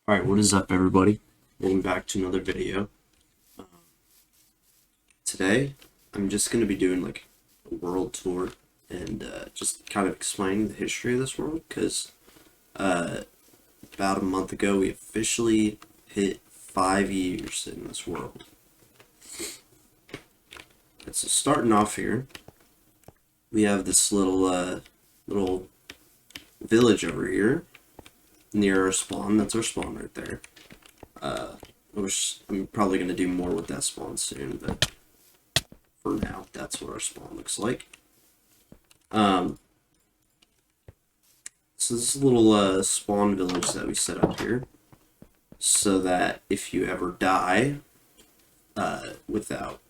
Alright, what is up everybody? Welcome back to another video. Um, Today, I'm just going to be doing like a world tour and just kind of explaining the history of this world because about a month ago we officially hit 5 years in this world. And so starting off here, we have this little village over here near our spawn. That's our spawn right there. Which I'm probably going to do more with that spawn soon, but for now, that's what our spawn looks like. So this is a little spawn village that we set up here, so that if you ever die, without,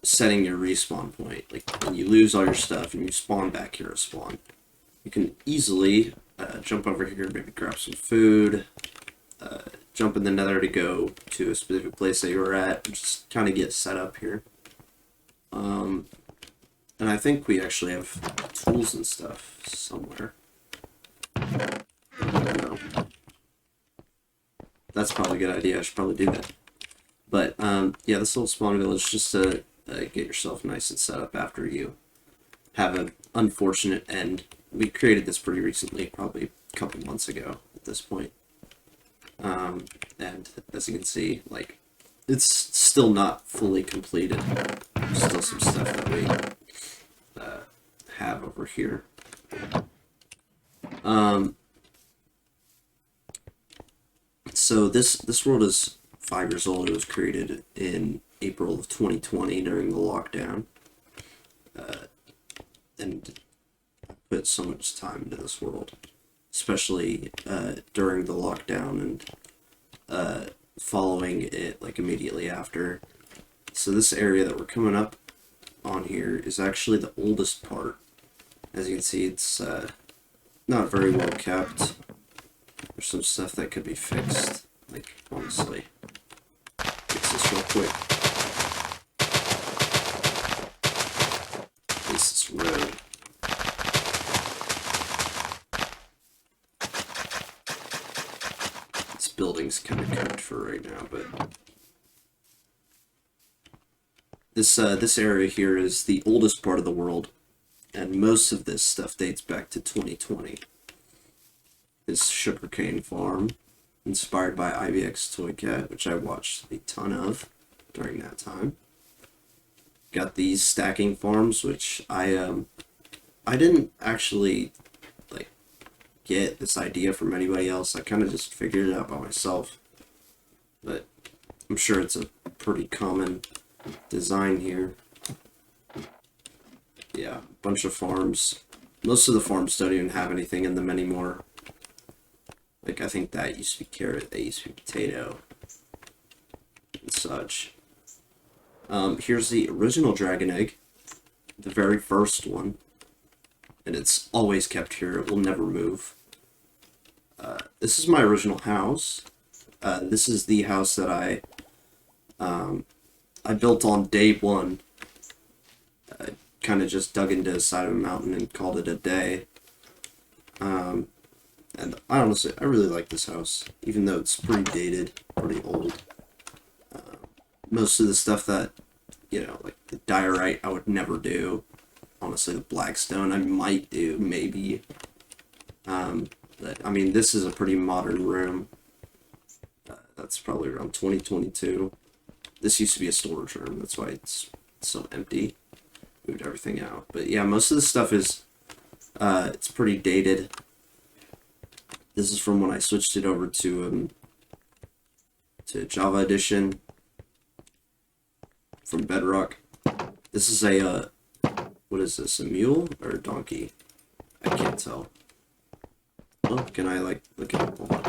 setting your respawn point, like when you lose all your stuff and you spawn back here at spawn, you can easily jump over here, maybe grab some food, jump in the nether to go to a specific place that you were at, and just kind of get set up here. And I think we actually have tools and stuff somewhere. I don't know. That's probably a good idea. I should probably do that. But yeah, this little spawn village just to get yourself nice and set up after you have an unfortunate end. We created this pretty recently, probably a couple months ago at this point. And as you can see, like, it's still not fully completed. There's still some stuff that we have over here. So this world is 5 years old. It was created in April of 2020 during the lockdown. And I put so much time into this world, especially during the lockdown and following it, like, immediately after. So this area that we're coming up on here is actually the oldest part. As you can see, it's not very well kept. There's some stuff that could be fixed. Like, honestly, fix this real quick. Fix this road. This building's kind of cooked for right now, but this area here is the oldest part of the world, and most of this stuff dates back to 2020. This sugarcane farm, inspired by IBX Toy Cat, which I watched a ton of during that time. Got these stacking farms, which I didn't actually like get this idea from anybody else. I kind of just figured it out by myself, but I'm sure it's a pretty common design here. Yeah, a bunch of farms. Most of the farms don't even have anything in them anymore. Like, I think that used to be carrot, that used to be potato, and such. Here's the original dragon egg, the very first one, and it's always kept here. It will never move. This is my original house. This is the house that I built on day one. I kind of just dug into the side of a mountain and called it a day. And I really like this house, even though it's pretty dated, pretty old. Most of the stuff that, like the diorite, I would never do. Honestly, the blackstone I might do, maybe. But, I mean, this is a pretty modern room. That's probably around 2022. This used to be a storage room, that's why it's so empty. Moved everything out. But yeah, most of the stuff is, it's pretty dated. This is from when I switched it over to Java Edition from Bedrock. This is a, what is this, a mule or a donkey? I can't tell. Oh, can I, like, look at it? Hold on.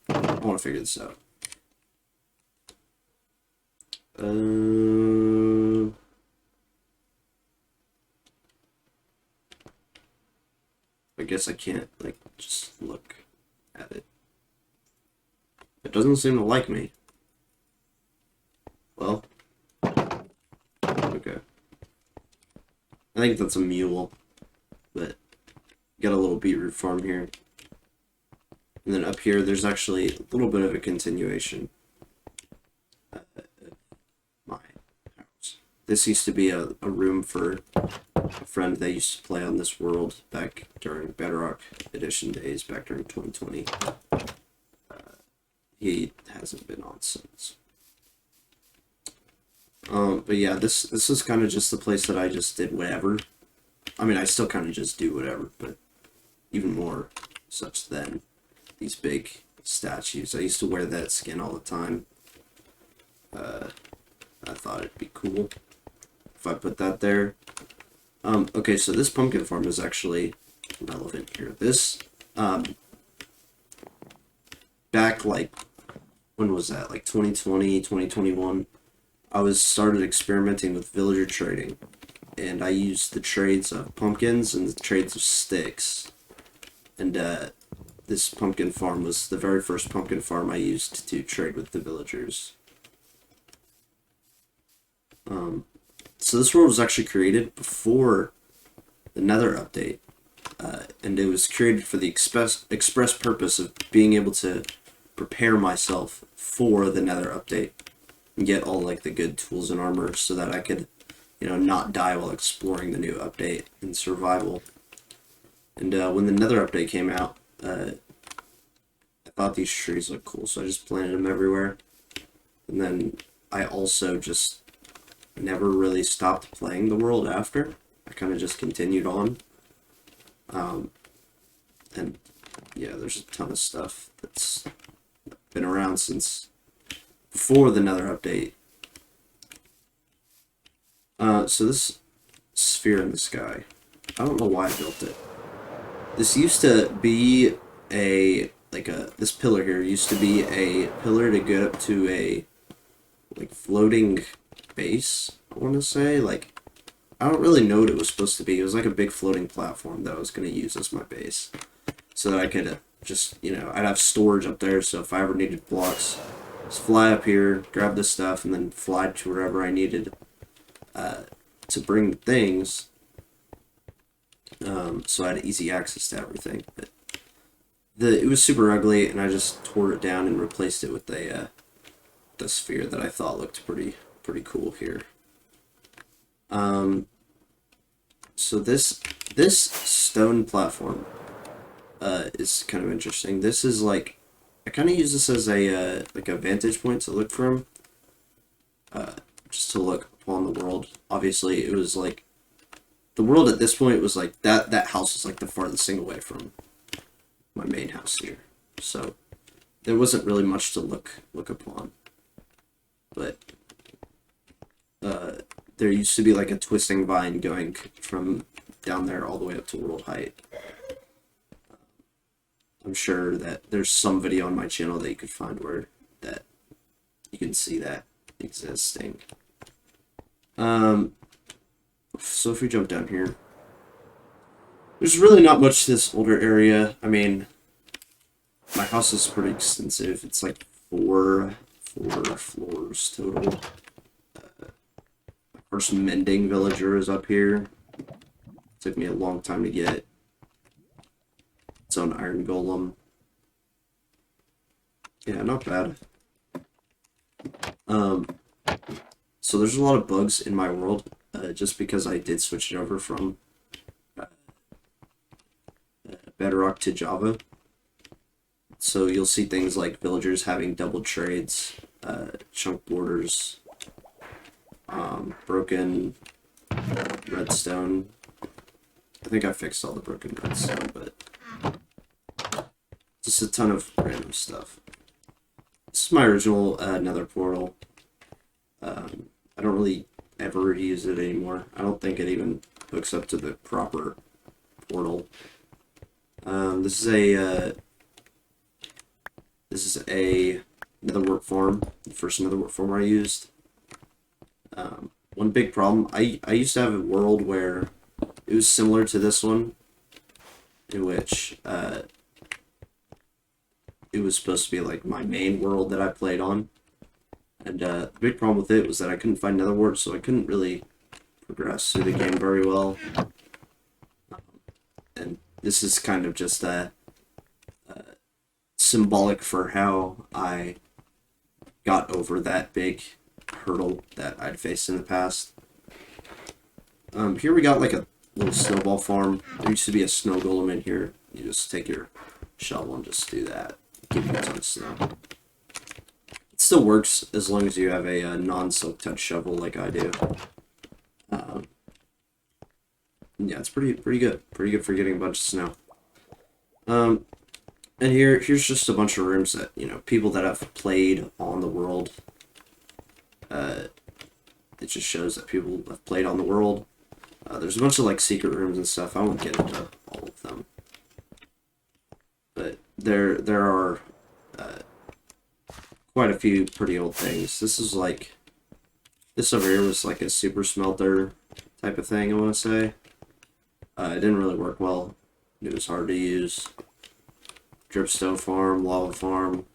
I want to figure this out. I guess I can't, like, just look at it. It doesn't seem to like me. Well, okay. I think that's a mule, but got a little beetroot farm here. And then up here, there's actually a little bit of a continuation of my house. This used to be a room for a friend that used to play on this world back during Bedrock Edition days, back during 2020. He hasn't been on since. But yeah, this is kind of just the place that I just did whatever. I mean, I still kind of just do whatever, but even more such than these big statues. I used to wear that skin all the time. I thought it'd be cool if I put that there. Okay, so this pumpkin farm is actually relevant here. This, back like, when was that? Like 2020, 2021. I started experimenting with villager trading, and I used the trades of pumpkins and the trades of sticks. And this pumpkin farm was the very first pumpkin farm I used to trade with the villagers. So this world was actually created before the Nether update, and it was created for the express purpose of being able to prepare myself for the Nether update and get all like the good tools and armor so that I could, you know, not die while exploring the new update in survival. And when the Nether update came out, I thought these trees looked cool, so I just planted them everywhere. And then I also just never really stopped playing the world after. I kind of just continued on. And yeah, there's a ton of stuff that's been around since before the Nether update. So this sphere in the sky, I don't know why I built it. This used to be this pillar here used to be a pillar to get up to a like floating base, I want to say. Like, I don't really know what it was supposed to be. It was like a big floating platform that I was going to use as my base, so that I could just, you know, I'd have storage up there, so if I ever needed blocks, just fly up here, grab this stuff, and then fly to wherever I needed to bring things, so I had easy access to everything. But it was super ugly, and I just tore it down and replaced it with the sphere that I thought looked pretty cool here. So this stone platform is kind of interesting. This is like, I kind of use this as a like a vantage point to look from, just to look upon the world. Obviously, it was like the world at this point was like that house was like the farthest thing away from my main house here, so there wasn't really much to look upon. But there used to be like a twisting vine going from down there all the way up to world height. I'm sure that there's some video on my channel that you could find where that you can see that existing. So if we jump down here, there's really not much to this older area. I mean, my house is pretty extensive. It's like four floors total. My first mending villager is up here. Took me a long time to get. Its own iron golem. Yeah, not bad. So there's a lot of bugs in my world, just because I did switch it over from Bedrock to Java. So you'll see things like villagers having double trades, chunk borders, broken redstone. I think I fixed all the broken redstone, but just a ton of random stuff. This is my original Nether portal. I don't really ever use it anymore. I don't think it even hooks up to the proper portal. This is a netherwort farm, the first netherwort farm I used. One big problem, I used to have a world where it was similar to this one, in which it was supposed to be like my main world that I played on. And the big problem with it was that I couldn't find netherwort, so I couldn't really progress through the game very well. And this is kind of just symbolic for how I got over that big hurdle that I'd faced in the past. Here we got like a little snowball farm. There used to be a snow golem in here. You just take your shovel and just do that. Give you a ton of snow. It still works as long as you have a non-silk touch shovel like I do. Yeah, it's pretty good. Pretty good for getting a bunch of snow. And here's just a bunch of rooms that, you know, people that have played on the world. It just shows that people have played on the world. There's a bunch of like secret rooms and stuff. I won't get into all of them, but there are quite a few pretty old things. This over here was like a super smelter type of thing, I want to say. It didn't really work well. It was hard to use. Dripstone farm, lava farm.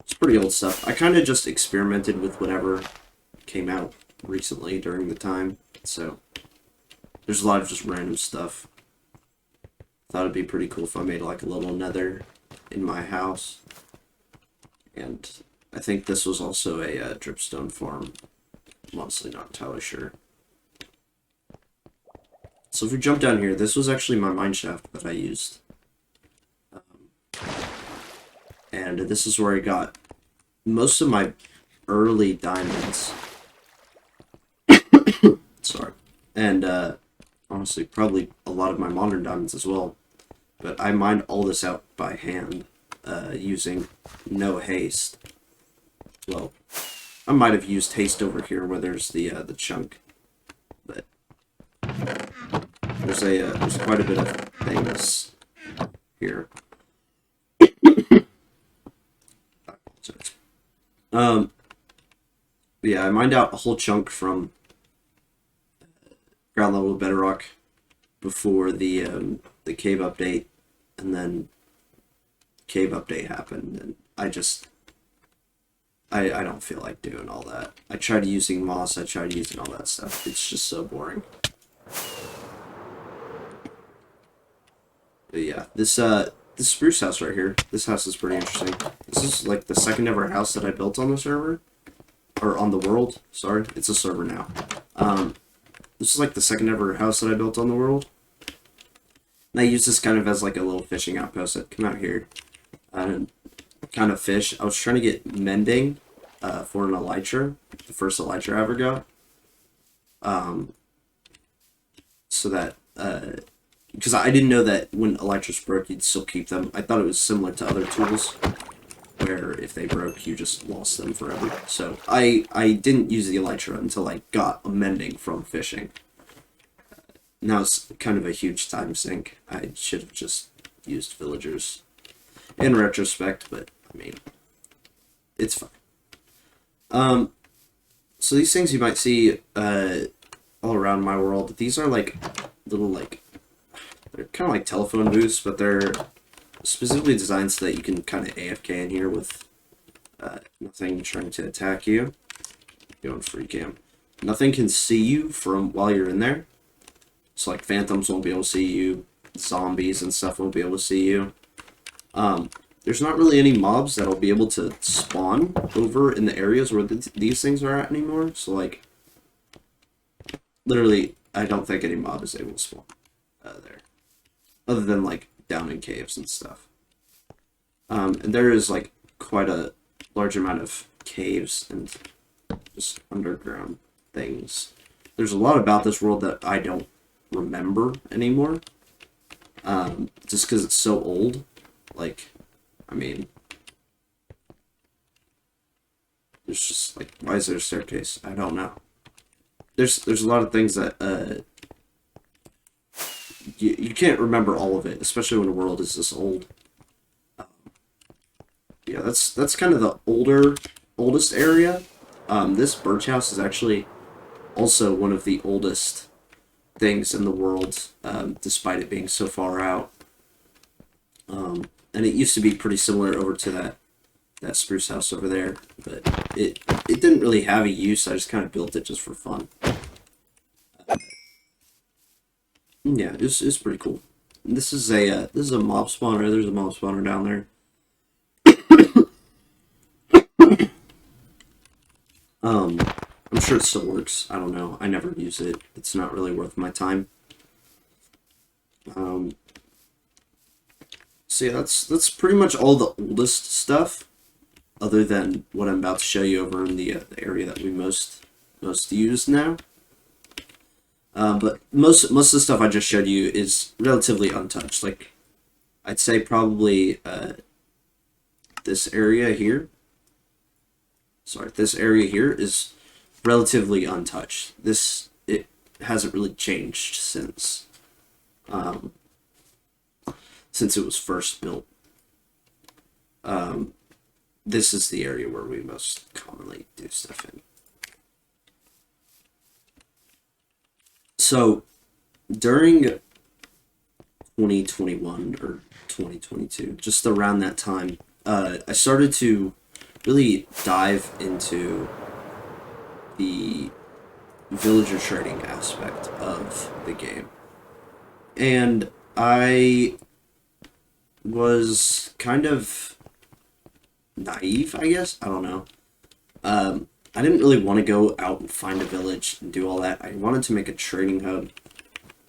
It's pretty old stuff. I kind of just experimented with whatever came out recently during the time, so there's a lot of just random stuff. Thought it'd be pretty cool if I made like a little nether in my house. And I think this was also a dripstone farm. I'm honestly not entirely sure. So if we jump down here, this was actually my mine shaft that I used. And this is where I got most of my early diamonds. Sorry. And honestly, probably a lot of my modern diamonds as well. But I mined all this out by hand, using no haste. Well, I might have used haste over here where there's the chunk, but there's quite a bit of things here. Yeah, I mined out a whole chunk from ground level bedrock before the cave update, and then cave update happened, and I don't feel like doing all that. I tried using moss, I tried using all that stuff. It's just so boring. But yeah, this spruce house right here, this house is pretty interesting. This is like the second ever house that I built on the server. Or on the world, sorry. It's a server now. This is like the second ever house that I built on the world. And I use this kind of as like a little fishing outpost. I'd come out here and kind of fish. I was trying to get mending for an elytra, the first elytra I ever got. So that, because I didn't know that when elytras broke, you'd still keep them. I thought it was similar to other tools, where if they broke, you just lost them forever. So I didn't use the elytra until I got a mending from fishing. Now it's kind of a huge time sink. I should have just used villagers in retrospect, but I mean, it's fine. So these things you might see all around my world, these are like little they're kind of like telephone booths, but they're specifically designed so that you can kind of AFK in here with nothing trying to attack you. Going free cam. Nothing can see you from while you're in there. So like phantoms won't be able to see you, zombies and stuff won't be able to see you. There's not really any mobs that'll be able to spawn over in the areas where these things are at anymore. So like, literally, I don't think any mob is able to spawn there, other than like down in caves and stuff. And there is like quite a large amount of caves and just underground things. There's a lot about this world that I don't remember anymore, just because it's so old. Like, I mean, there's just like, why is there a staircase? I don't know. There's a lot of things that you can't remember all of it, especially when the world is this old. Yeah, that's kind of the oldest area. This birch house is actually also one of the oldest things in the world, despite it being so far out. And it used to be pretty similar over to that spruce house over there, but it didn't really have a use. I just kind of built it just for fun. Yeah, it's pretty cool. This is a mob spawner. There's a mob spawner down there. I'm sure it still works. I don't know. I never use it. It's not really worth my time. Um, so yeah, that's pretty much all the oldest stuff, other than what I'm about to show you over in the area that we most use now. But most of the stuff I just showed you is relatively untouched. Like, I'd say probably this area here. Sorry, this area here is relatively untouched. It hasn't really changed since it was first built. This is the area where we most commonly do stuff in. So, during 2021 or 2022, just around that time, I started to really dive into the villager trading aspect of the game. And I was kind of naive, I guess. I don't know. I didn't really want to go out and find a village and do all that. I wanted to make a trading hub.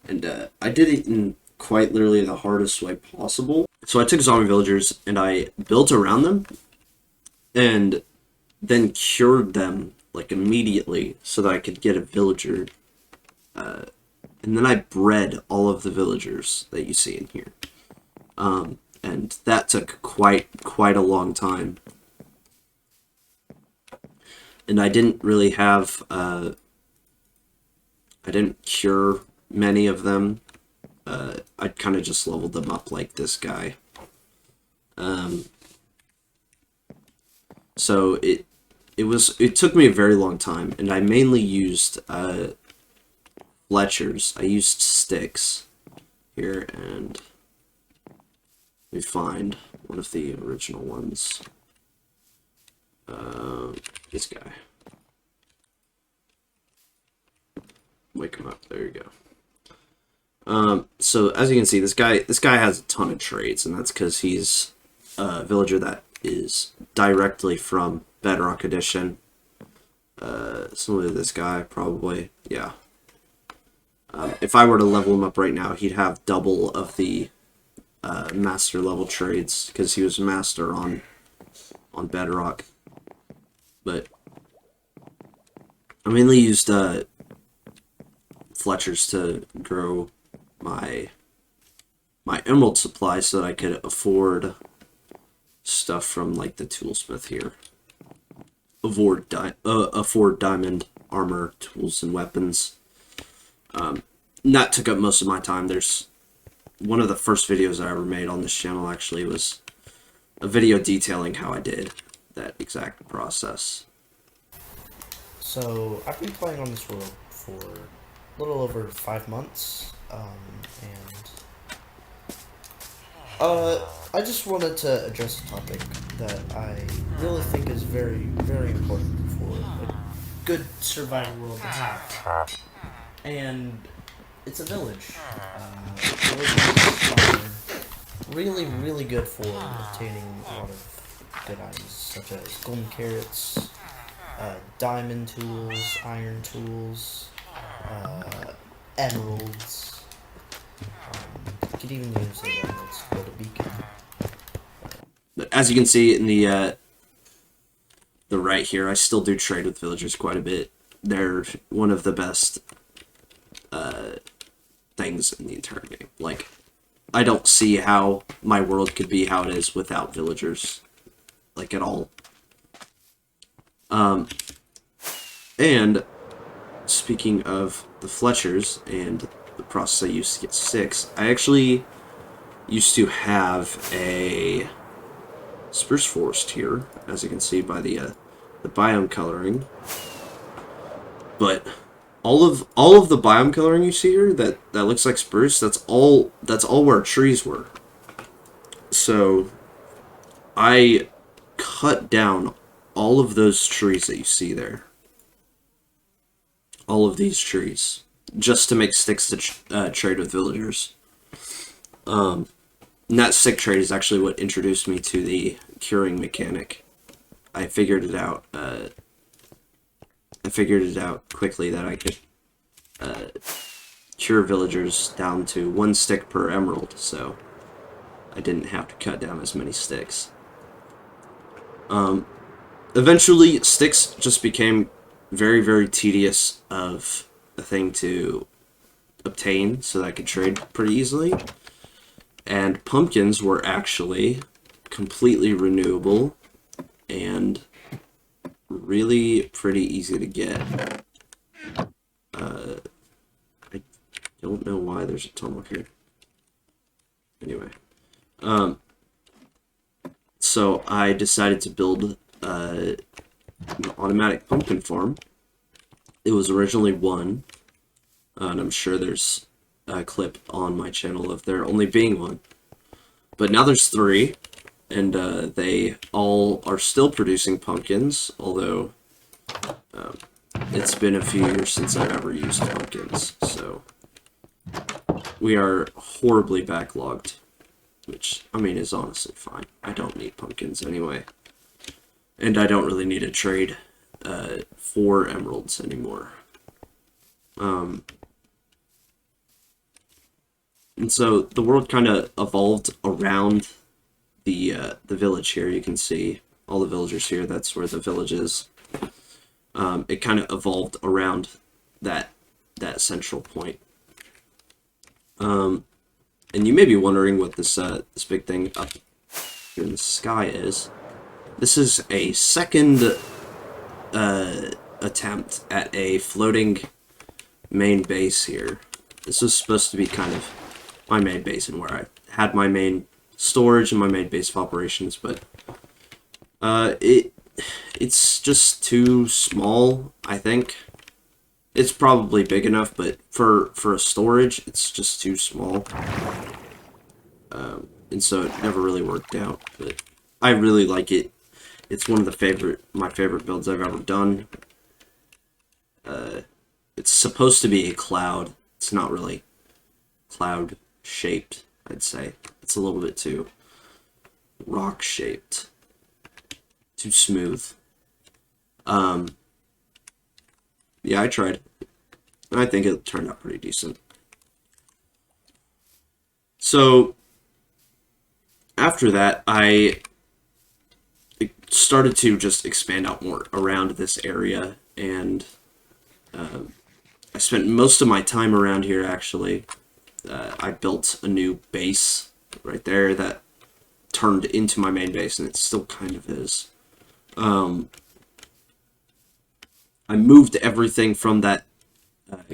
And I did it in quite literally the hardest way possible. So I took zombie villagers and I built around them and then cured them like immediately so that I could get a villager. And then I bred all of the villagers that you see in here. And that took quite a long time. And I didn't really have, I didn't cure many of them. I kind of just leveled them up like this guy. So it took me a very long time, and I mainly used Fletchers. I used sticks here, and let me find one of the original ones. This guy. Wake him up. There you go. So as you can see, this guy has a ton of traits, and that's because he's a villager that is directly from Bedrock Edition. Similar to this guy, probably. Yeah. If I were to level him up right now, he'd have double of the master level trades because he was master on Bedrock. But I mainly used Fletchers to grow my emerald supply so that I could afford stuff from like the toolsmith here. Afford diamond armor, tools, and weapons. And that took up most of my time. There's one of the first videos I ever made on this channel actually was a video detailing how I did that exact process. So I've been playing on this world for a little over 5 months, I just wanted to address a topic that I really think is very, very important for a good survival world to have. And it's a village. Villages are really, really good for obtaining a lot of good items, such as golden carrots, diamond tools, iron tools, emeralds. You could even use the emeralds to build a beacon. But as you can see in the right here, I still do trade with villagers quite a bit. They're one of the best things in the entire game. Like, I don't see how my world could be how it is without villagers, like, at all. And speaking of the Fletchers and the process I used to get 6, I actually used to have a spruce forest here, as you can see by the biome coloring. But all of the biome coloring you see here that looks like spruce, that's all where trees were. So I cut down all of those trees that you see there. All of these trees, just to make sticks to trade with villagers. And that stick trade is actually what introduced me to the curing mechanic. I figured it out I figured it out quickly that I could cure villagers down to 1 stick per emerald, so I didn't have to cut down as many sticks. Eventually, sticks just became very, very tedious of a thing to obtain, so that I could trade pretty easily. And pumpkins were actually completely renewable and really pretty easy to get. I don't know why there's a tunnel here. Anyway, so I decided to build an automatic pumpkin farm. It was originally 1, and I'm sure there's a clip on my channel of there only being 1. But now there's 3, and they all are still producing pumpkins, although it's been a few years since I've ever used pumpkins, so we are horribly backlogged, which, I mean, is honestly fine. I don't need pumpkins anyway, and I don't really need to trade 4 emeralds anymore. And so the world kind of evolved around the village here. You can see all the villagers here. That's where the village is. It kind of evolved around that central point. And you may be wondering what this this big thing up here in the sky is. This is a second attempt at a floating main base here. This was supposed to be kind of my main base and where I had my main storage and my main base of operations, but it's just too small, I think. It's probably big enough, but for a storage, it's just too small. And so it never really worked out, but I really like it. It's one of my favorite builds I've ever done. It's supposed to be a cloud. It's not really cloud shaped, I'd say. It's a little bit too rock shaped. Too smooth. Yeah, I tried. And I think it turned out pretty decent. So, after that, I started to just expand out more around this area, and I spent most of my time around here, actually. I built a new base right there that turned into my main base, and it still kind of is. I moved everything from that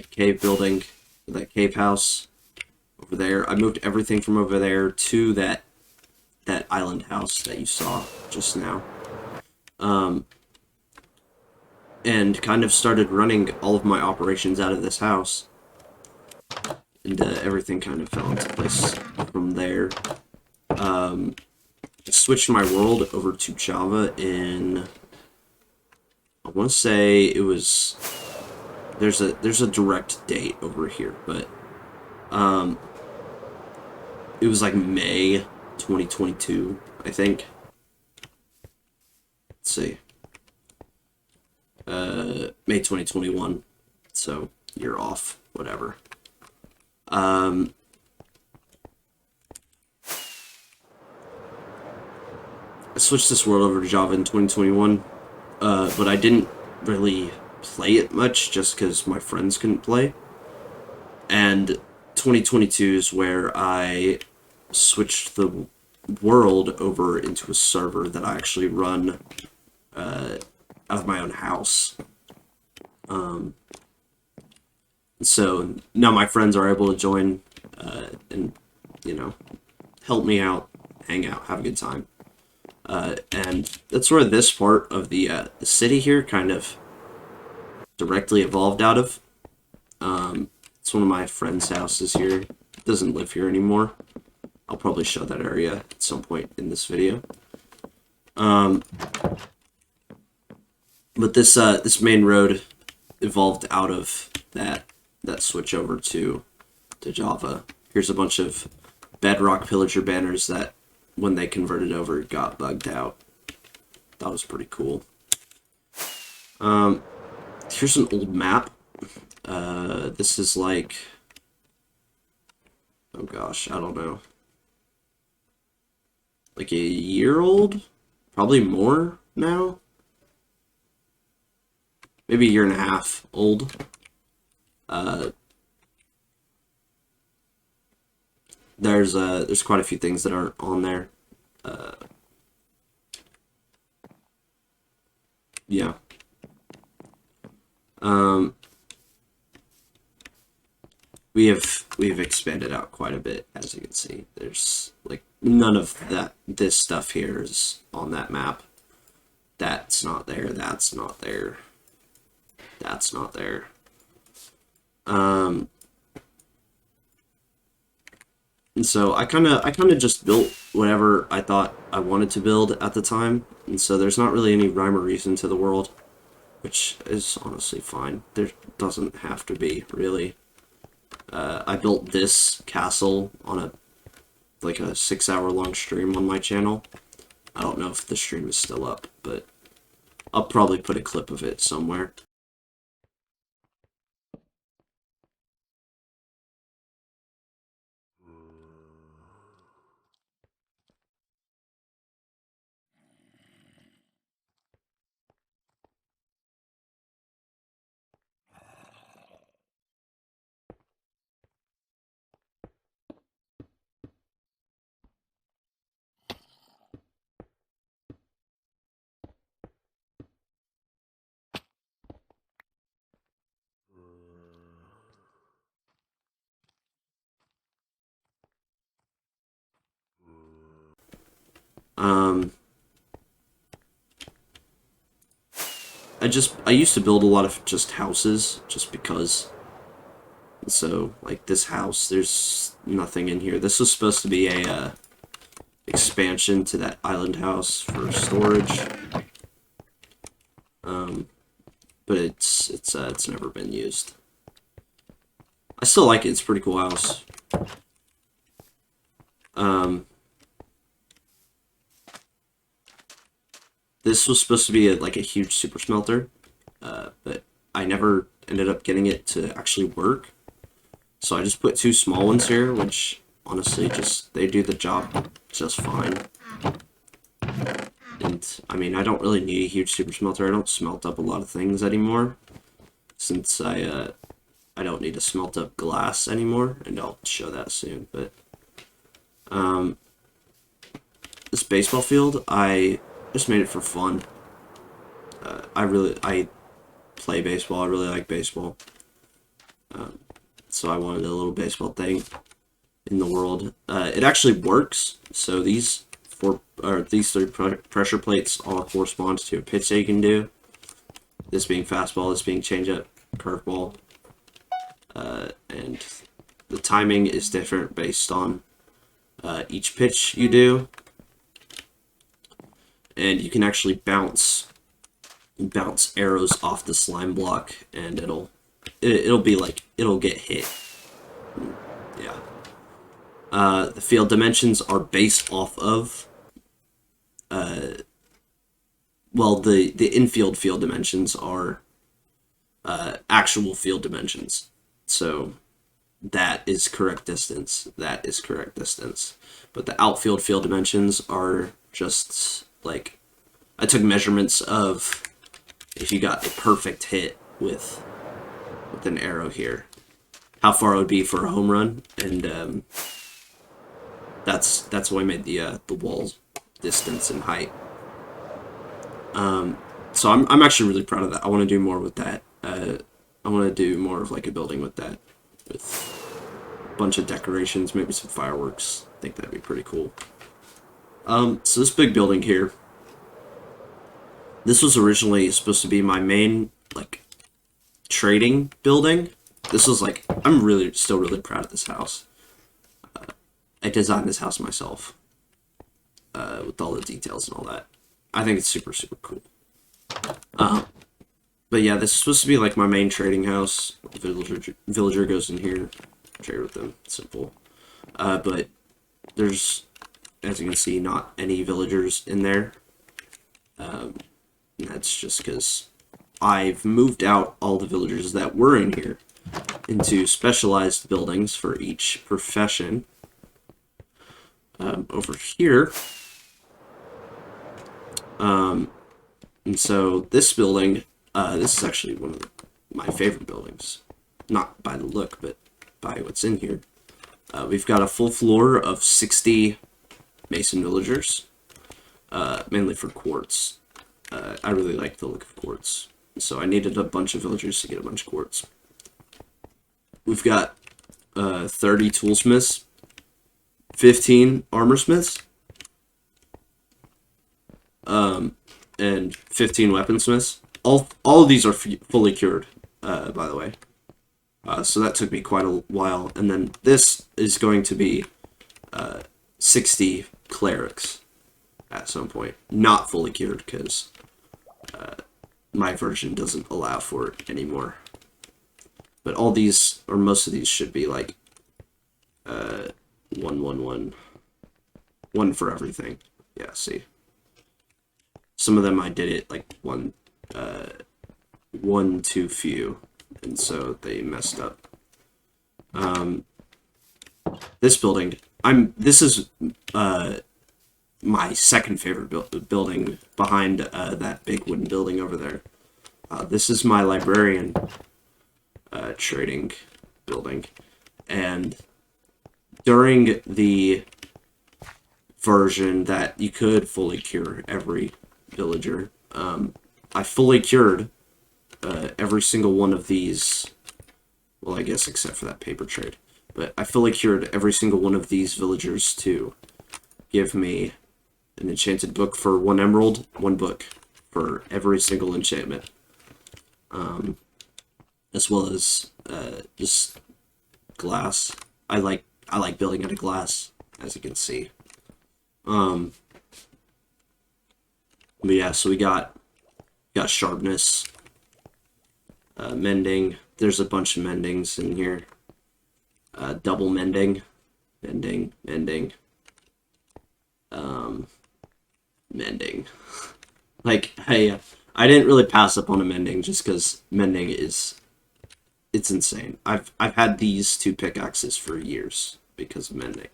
cave building, that cave house over there. I moved everything from over there to that island house that you saw just now. And kind of started running all of my operations out of this house. And everything kind of fell into place from there. I switched my world over to Java in, I want to say it was, there's a direct date over here, but it was like May 2022, I think. Let's see. May 2021, so you're off, whatever. I switched this world over to Java in 2021, but I didn't really play it much just because my friends couldn't play. And 2022 is where I switched the world over into a server that I actually run out of my own house. So now my friends are able to join and, you know, help me out, hang out, have a good time. And that's where this part of the city here kind of directly evolved out of. It's one of my friend's houses here. It doesn't live here anymore. I'll probably show that area at some point in this video. But this main road evolved out of that switch over to Java. Here's a bunch of Bedrock Pillager banners that, when they converted over, got bugged out. That was pretty cool. Here's an old map. This is like, oh gosh, I don't know, like a year old, probably more now, maybe a year and a half old. Uh, there's quite a few things that aren't on there. Uh, yeah. Um, we've expanded out quite a bit, as you can see. There's like none of this stuff here is on that map. That's not there, that's not there, that's not there. And so I kind of just built whatever I thought I wanted to build at the time, and so there's not really any rhyme or reason to the world, which is honestly fine. There doesn't have to be, really. I built this castle on a 6-hour long stream on my channel. I don't know if the stream is still up, but I'll probably put a clip of it somewhere. Um, I used to build a lot of just houses, just because. So, like this house, there's nothing in here. This was supposed to be a expansion to that island house for storage. But it's never been used. I still like it. It's a pretty cool house. This was supposed to be like a huge super smelter, but I never ended up getting it to actually work. So I just put 2 small ones here, which honestly they do the job just fine. And I mean, I don't really need a huge super smelter. I don't smelt up a lot of things anymore, since I don't need to smelt up glass anymore, and I'll show that soon. But this baseball field, I just made it for fun. I play baseball. I really like baseball. So I wanted a little baseball thing in the world. It actually works. So these 3 pressure plates all correspond to a pitch that you can do. This being fastball, this being changeup, curveball, and the timing is different based on each pitch you do. And you can actually bounce arrows off the slime block, and it'll be like, it'll get hit. Yeah. The field dimensions are based off of well, the infield field dimensions are actual field dimensions. So that is correct distance. That is correct distance. But the outfield field dimensions are just like, I took measurements of if you got a perfect hit with an arrow here, how far it would be for a home run, and that's why I made the wall distance and height. So I'm actually really proud of that. I want to do more with that. I want to do more of like a building with that, with a bunch of decorations, maybe some fireworks. I think that'd be pretty cool. So this big building here, this was originally supposed to be my main, like, trading building. This was like, I'm still really proud of this house. I designed this house myself, with all the details and all that. I think it's super, super cool. But yeah, this is supposed to be like my main trading house. The villager goes in here, trade with them, simple. But there's, as you can see, not any villagers in there. And that's just because I've moved out all the villagers that were in here into specialized buildings for each profession. Over here. And so this building, this is actually one of my favorite buildings. Not by the look, but by what's in here. We've got a full floor of 60 mason villagers, mainly for quartz. I really like the look of quartz, so I needed a bunch of villagers to get a bunch of quartz. We've got 30 toolsmiths, 15 armorsmiths, and 15 weaponsmiths. All of these are fully cured, by the way. So that took me quite a while. And then this is going to be 60 clerics at some point. Not fully cured, because my version doesn't allow for it anymore. But all these, or most of these, should be like 1 for everything. Yeah, see. Some of them I did it like one too few, and so they messed up. This building, this is my second favorite building behind that big wooden building over there. This is my librarian trading building, and during the version that you could fully cure every villager, I fully cured every single one of these. Well, I guess except for that paper trade, but I fully cured every single one of these villagers to give me an enchanted book for 1 emerald, 1 book for every single enchantment, as well as just glass. I like building out of glass, as you can see. But yeah, so we got sharpness, mending. There's a bunch of mendings in here. Double mending, mending. Mending. Like, I didn't really pass up on a mending just because mending it's insane. I've had these 2 pickaxes for years because of mending.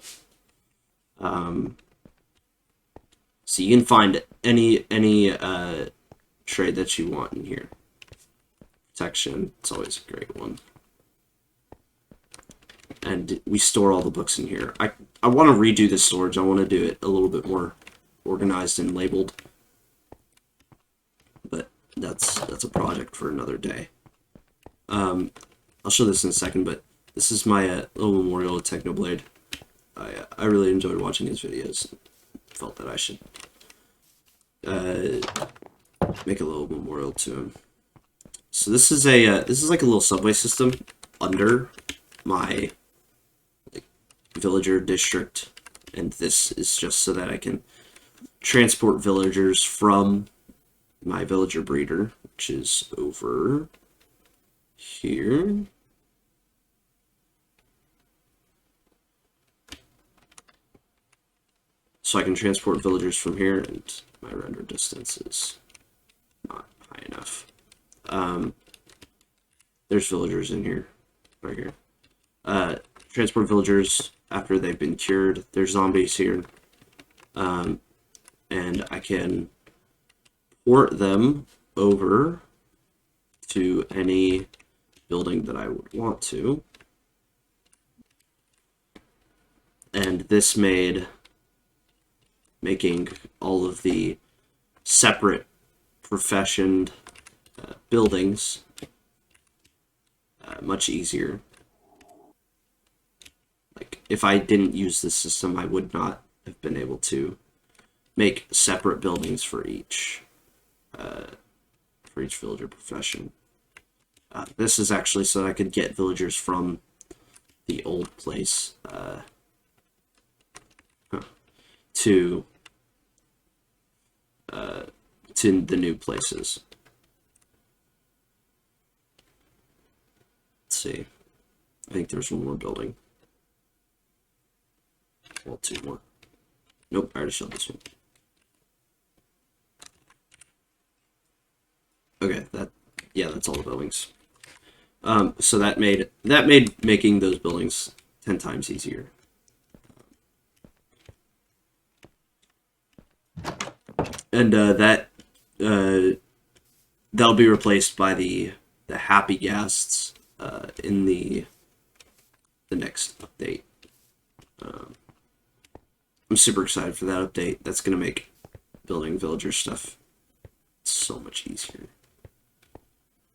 So you can find any trade that you want in here. Protection, it's always a great one. And we store all the books in here. I want to redo the storage. I want to do it a little bit more organized and labeled. But that's a project for another day. I'll show this in a second, but this is my little memorial to Technoblade. I really enjoyed watching his videos. Felt that I should make a little memorial to him. So this is like a little subway system under my villager district, and this is just so that I can transport villagers from my villager breeder, which is over here. So I can transport villagers from here, and my render distance is not high enough. There's villagers in here, right here. Transport villagers after they've been cured. There's zombies here. And I can port them over to any building that I would want to. And this made making all of the separate professioned buildings much easier. Like, if I didn't use this system, I would not have been able to make separate buildings for each villager profession. This is actually so that I could get villagers from the old place to the new places. Let's see. I think there's one more building. Well, 2 more. Nope, I already showed this one. Okay, yeah, that's all the buildings. So that made making those buildings 10 times easier. And that'll be replaced by the happy ghasts in the next update. I'm super excited for that update. That's gonna make building villager stuff so much easier.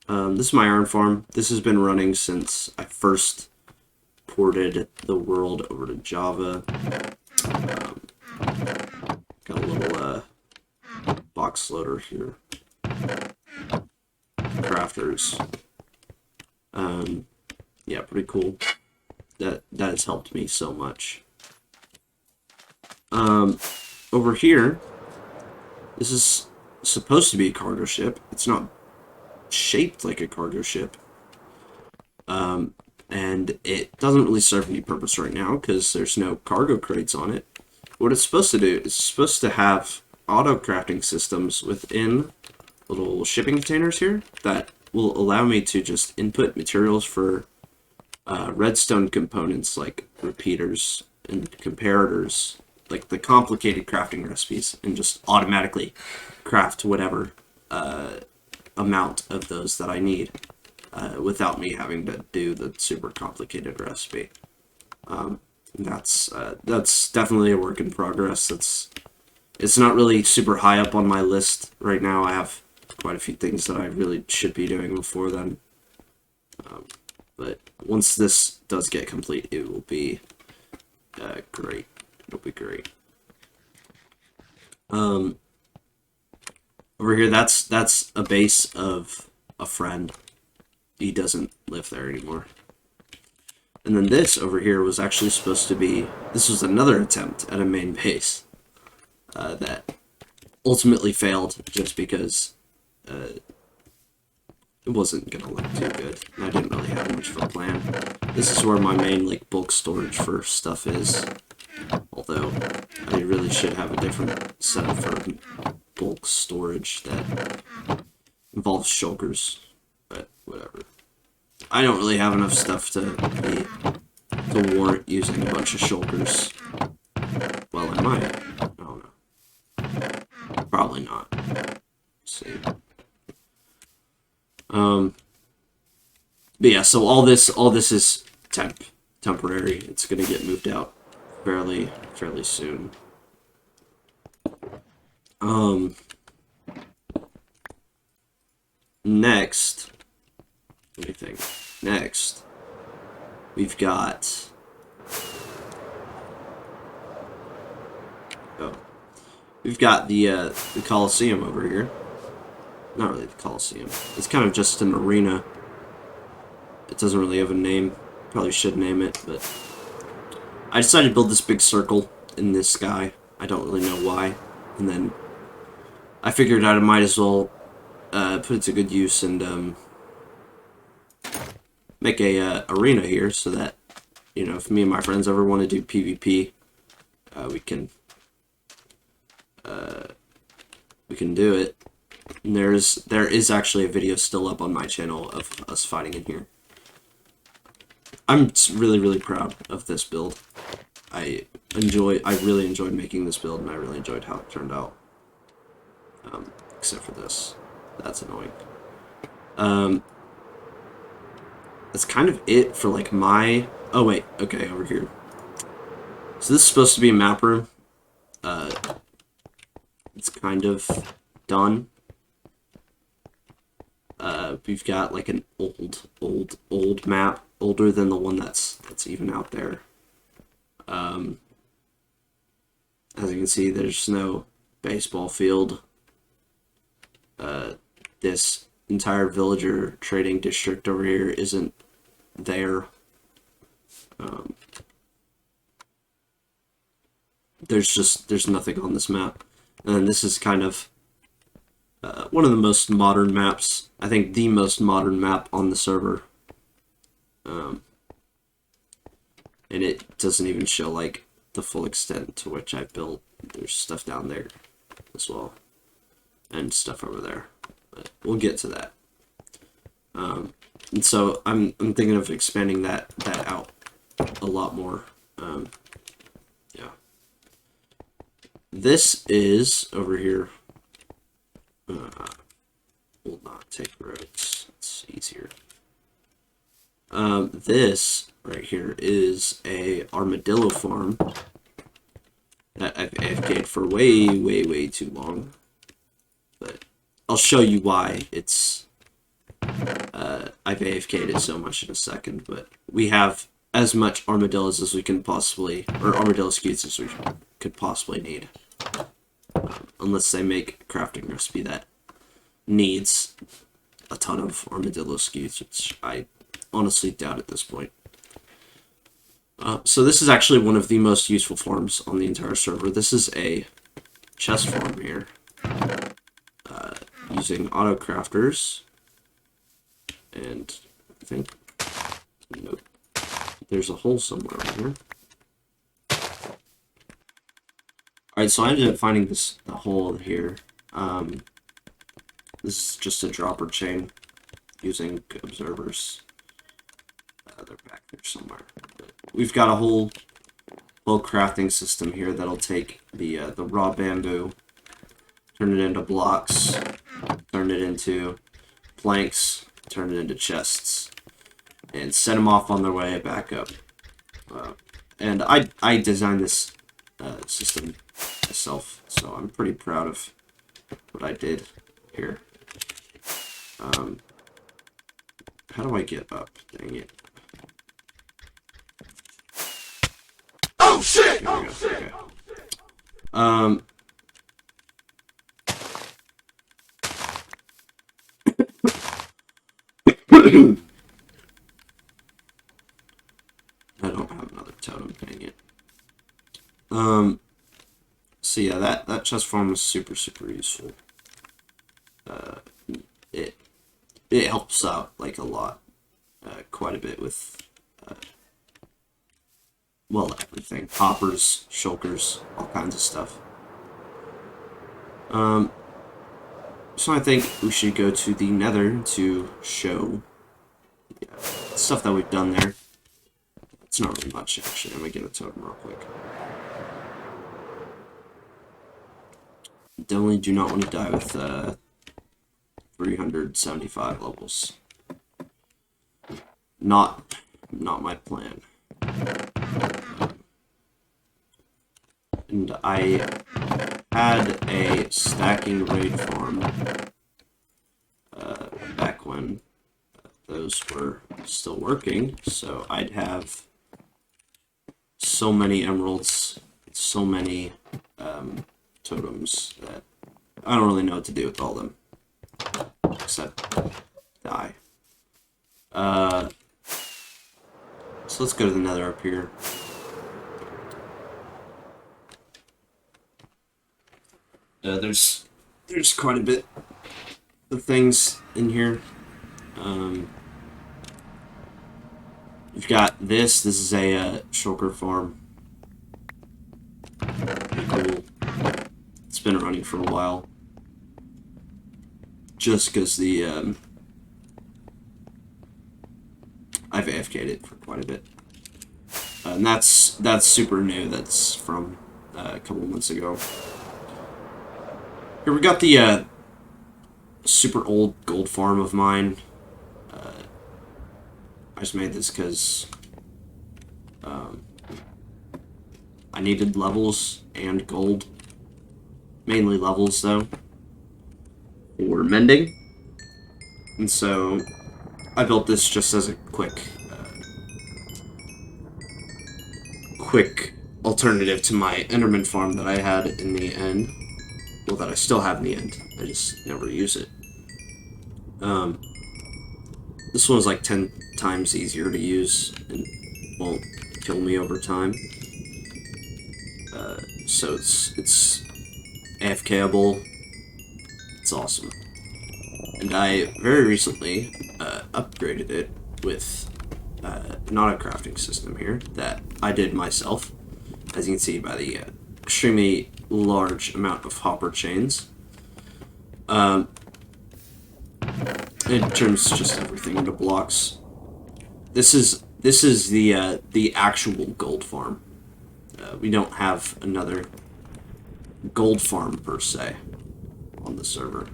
This is my iron farm. This has been running since I first ported the world over to Java. Got a little box loader here. Crafters. Yeah, pretty cool. That has helped me so much. Over here, this is supposed to be a cargo ship. It's not shaped like a cargo ship. And it doesn't really serve any purpose right now because there's no cargo crates on it. What it's supposed to do is it's supposed to have auto crafting systems within little shipping containers here that will allow me to just input materials for redstone components like repeaters and comparators, like the complicated crafting recipes, and just automatically craft whatever amount of those that I need without me having to do the super complicated recipe. That's definitely a work in progress. It's not really super high up on my list right now. I have quite a few things that I really should be doing before then. But once this does get complete, it will be great. It'll be great. Over here, that's a base of a friend. He doesn't live there anymore. And then this over here was actually supposed to be... This was another attempt at a main base that ultimately failed just because it wasn't going to look too good. And I didn't really have much of a plan. This is where my main like bulk storage for stuff is. Although I really should have a different setup for bulk storage that involves shulkers. But whatever. I don't really have enough stuff to warrant using a bunch of shulkers. Well, I might. I don't know. Probably not. Let's see. But yeah, so all this is temporary. It's gonna get moved out fairly soon. Next, let me think. Next, we've got the Coliseum over here. Not really the Coliseum. It's kind of just an arena. It doesn't really have a name. Probably should name it, but I decided to build this big circle in this sky. I don't really know why. And then I figured out I might as well put it to good use and make a arena here so that, you know, if me and my friends ever want to do PvP, we can do it. And there is actually a video still up on my channel of us fighting in here. I'm really proud of this build. I really enjoyed making this build, and I really enjoyed how it turned out. Except for this. That's annoying. That's kind of it for like my... Oh wait, okay, over here. So this is supposed to be a map room. It's kind of done. We've got like an old map, older than the one that's even out there. As you can see, there's no baseball field. This entire villager trading district over here isn't there. There's nothing on this map. And this is kind of one of the most modern maps. I think the most modern map on the server. And it doesn't even show like the full extent to which I've built. There's stuff down there as well. And stuff over there. But we'll get to that. And so I'm thinking of expanding that out a lot more. Yeah. This is over here. Will not take roads. It's easier. This right here is a armadillo farm that I've AFK'd for way too long. But I'll show you why it's I've AFK'd it so much in a second. But we have as much armadillos as we can possibly, or armadillo scutes as we could possibly need. Unless they make a crafting recipe that needs a ton of armadillo scutes, which I honestly doubt at this point. So this is actually one of the most useful farms on the entire server. This is a chest farm here, using auto crafters, and I think, nope, there's a hole somewhere over here. Alright, so I ended up finding the hole here. This is just a dropper chain using observers. They're back there somewhere. But we've got a whole crafting system here that'll take the raw bamboo, turn it into blocks, turn it into planks, turn it into chests, and set them off on their way back up. And I designed this system myself, so I'm pretty proud of what I did here. How do I get up? Dang it. Oh shit! Oh shit! Okay. I don't have another totem, dang it. So yeah, that chest farm is super useful. It helps out like a lot, quite a bit with well, everything, hoppers, shulkers, all kinds of stuff. So I think we should go to the Nether to show the stuff that we've done there. It's not really much actually. I'm gonna get a totem real quick. Definitely do not want to die with 375 levels. Not my plan. And I had a stacking raid farm back when those were still working, so I'd have so many emeralds, so many totems that I don't really know what to do with all of them, except die. So let's go to the Nether up here. There's quite a bit of things in here. You've got this. This is a shulker farm. Pretty cool. It's been running for a while. Just because the I've AFK'd it for quite a bit, and that's super new. That's from a couple months ago. Here we got the super old gold farm of mine. I just made this because I needed levels and gold, mainly levels though, for mending, and so I built this just as a quick alternative to my Enderman farm that I had in the end. Well, that I still have in the end. I just never use it. This one's like 10 times easier to use and won't kill me over time. So it's AFKable. It's awesome. And I very recently upgraded it with an auto crafting system here that I did myself, as you can see by the extremely large amount of hopper chains. It turns just everything into blocks. This is the actual gold farm. We don't have another gold farm per se on the server.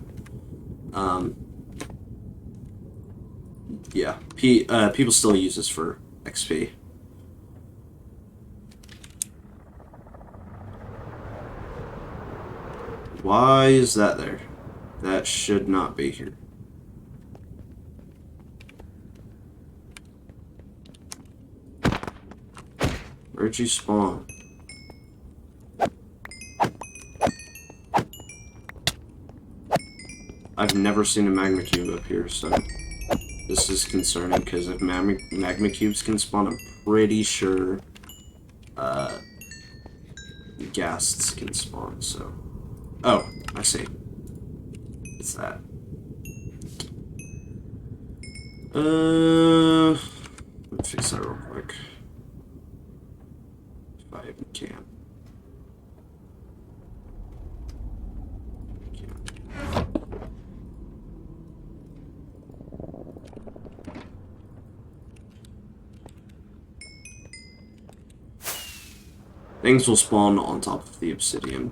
Yeah, people still use this for XP. Why is that there? That should not be here. Where'd you spawn? I've never seen a magma cube up here, so this is concerning, because if magma cubes can spawn, I'm pretty sure ghasts can spawn, so... Oh, I see. It's that. Let me fix that real quick. If I even can. Things will spawn on top of the obsidian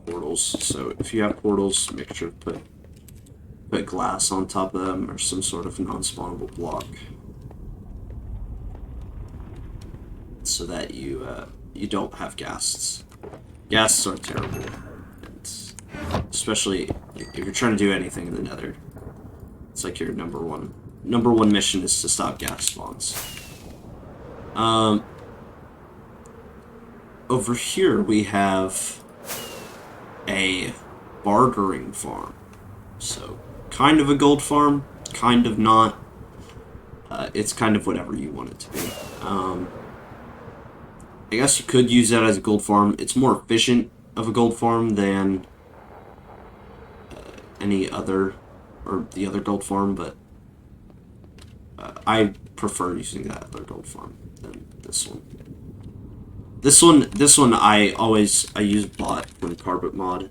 portals, so if you have portals, make sure to put glass on top of them or some sort of non-spawnable block, so that you don't have ghasts. Ghasts are terrible, and especially if you're trying to do anything in the Nether. It's like your number one mission is to stop ghast spawns. Over here we have a bartering farm. So, kind of a gold farm, kind of not. It's kind of whatever you want it to be. I guess you could use that as a gold farm. It's more efficient of a gold farm than any other, or the other gold farm, but I prefer using that other gold farm than this one. This one I use bot from carpet mod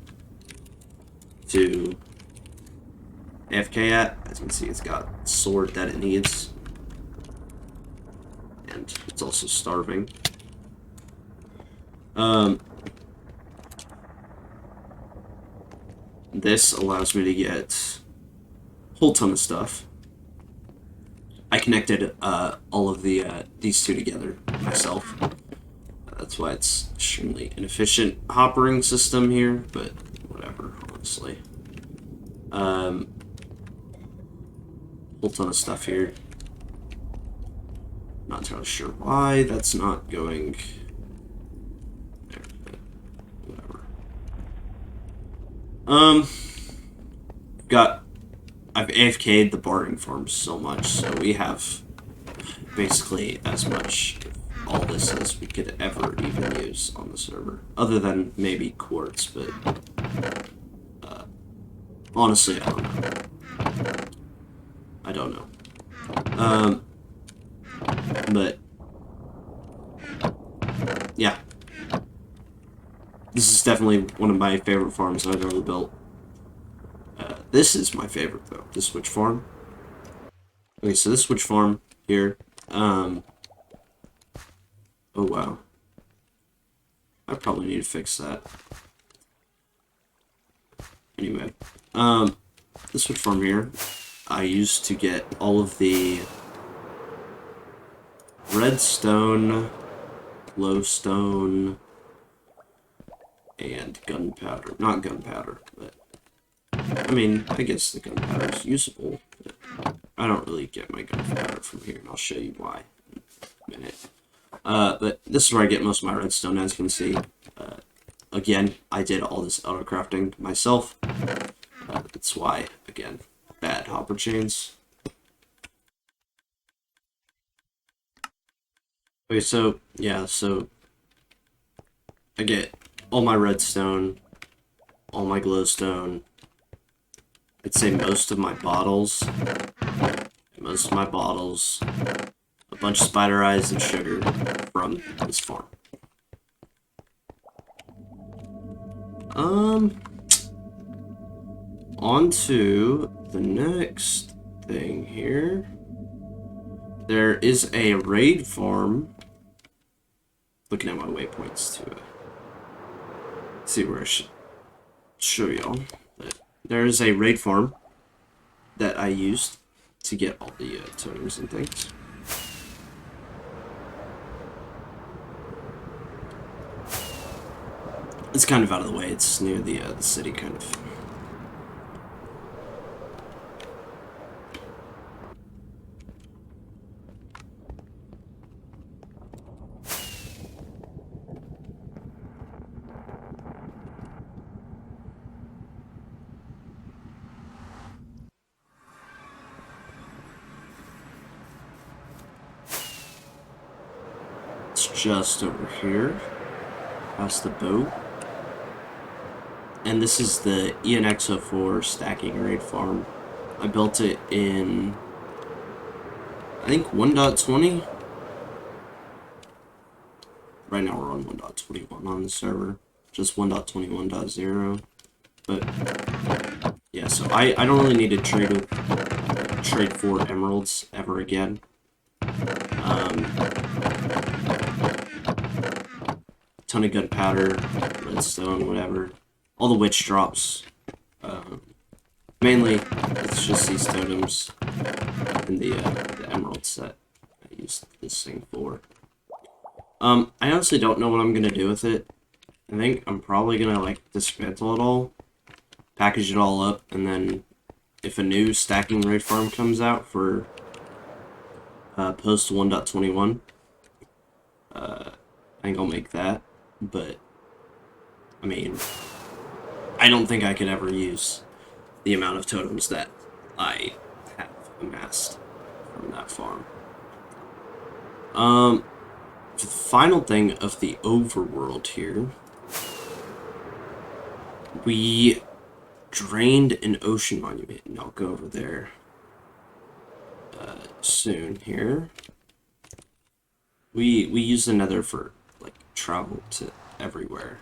to AFK at. As you can see, it's got sword that it needs, and it's also starving. This allows me to get a whole ton of stuff. I connected all of these two together myself. That's why it's extremely inefficient hoppering system here, but whatever, honestly. Whole ton of stuff here. Not entirely sure why that's not going there, but whatever. I've AFK'd the bartering farm so much, so we have basically as much all this as we could ever even use on the server, other than maybe quartz, but honestly, I don't know. But yeah, this is definitely one of my favorite farms I've ever built. This is my favorite though, the switch farm. Okay, so this switch farm here, oh wow. I probably need to fix that. Anyway, this switch farm here, I used to get all of the redstone, glowstone, and gunpowder. Not gunpowder, but I mean, I guess the gunpowder is usable. But I don't really get my gunpowder from here, and I'll show you why in a minute. But this is where I get most of my redstone, as you can see. Again, I did all this auto crafting myself. That's why, again, bad hopper chains. Okay, so, yeah, so I get all my redstone, all my glowstone. I'd say most of my bottles, a bunch of spider eyes and sugar from this farm. On to the next thing here. There is a raid farm. Looking at my waypoints to see where I should show y'all. But there is a raid farm that I used to get all the totems and things. It's kind of out of the way. It's near the city, kind of. It's just over here, past the boat. And this is the ENX04 stacking raid farm. I built it in, I think, 1.20. Right now we're on 1.21 on the server, just 1.21.0. But yeah, so I don't really need to trade for emeralds ever again. Ton of gunpowder, redstone, whatever. All the witch drops. Mainly, it's just these totems and the emeralds that I used this thing for. I honestly don't know what I'm gonna do with it. I think I'm probably gonna like dismantle it all, package it all up, and then if a new stacking raid farm comes out for post 1.21, I think I'll make that. But I mean, I don't think I could ever use the amount of totems that I have amassed from that farm. The final thing of the overworld here, we drained an ocean monument, and I'll go over there soon here. We use the nether for like travel to everywhere.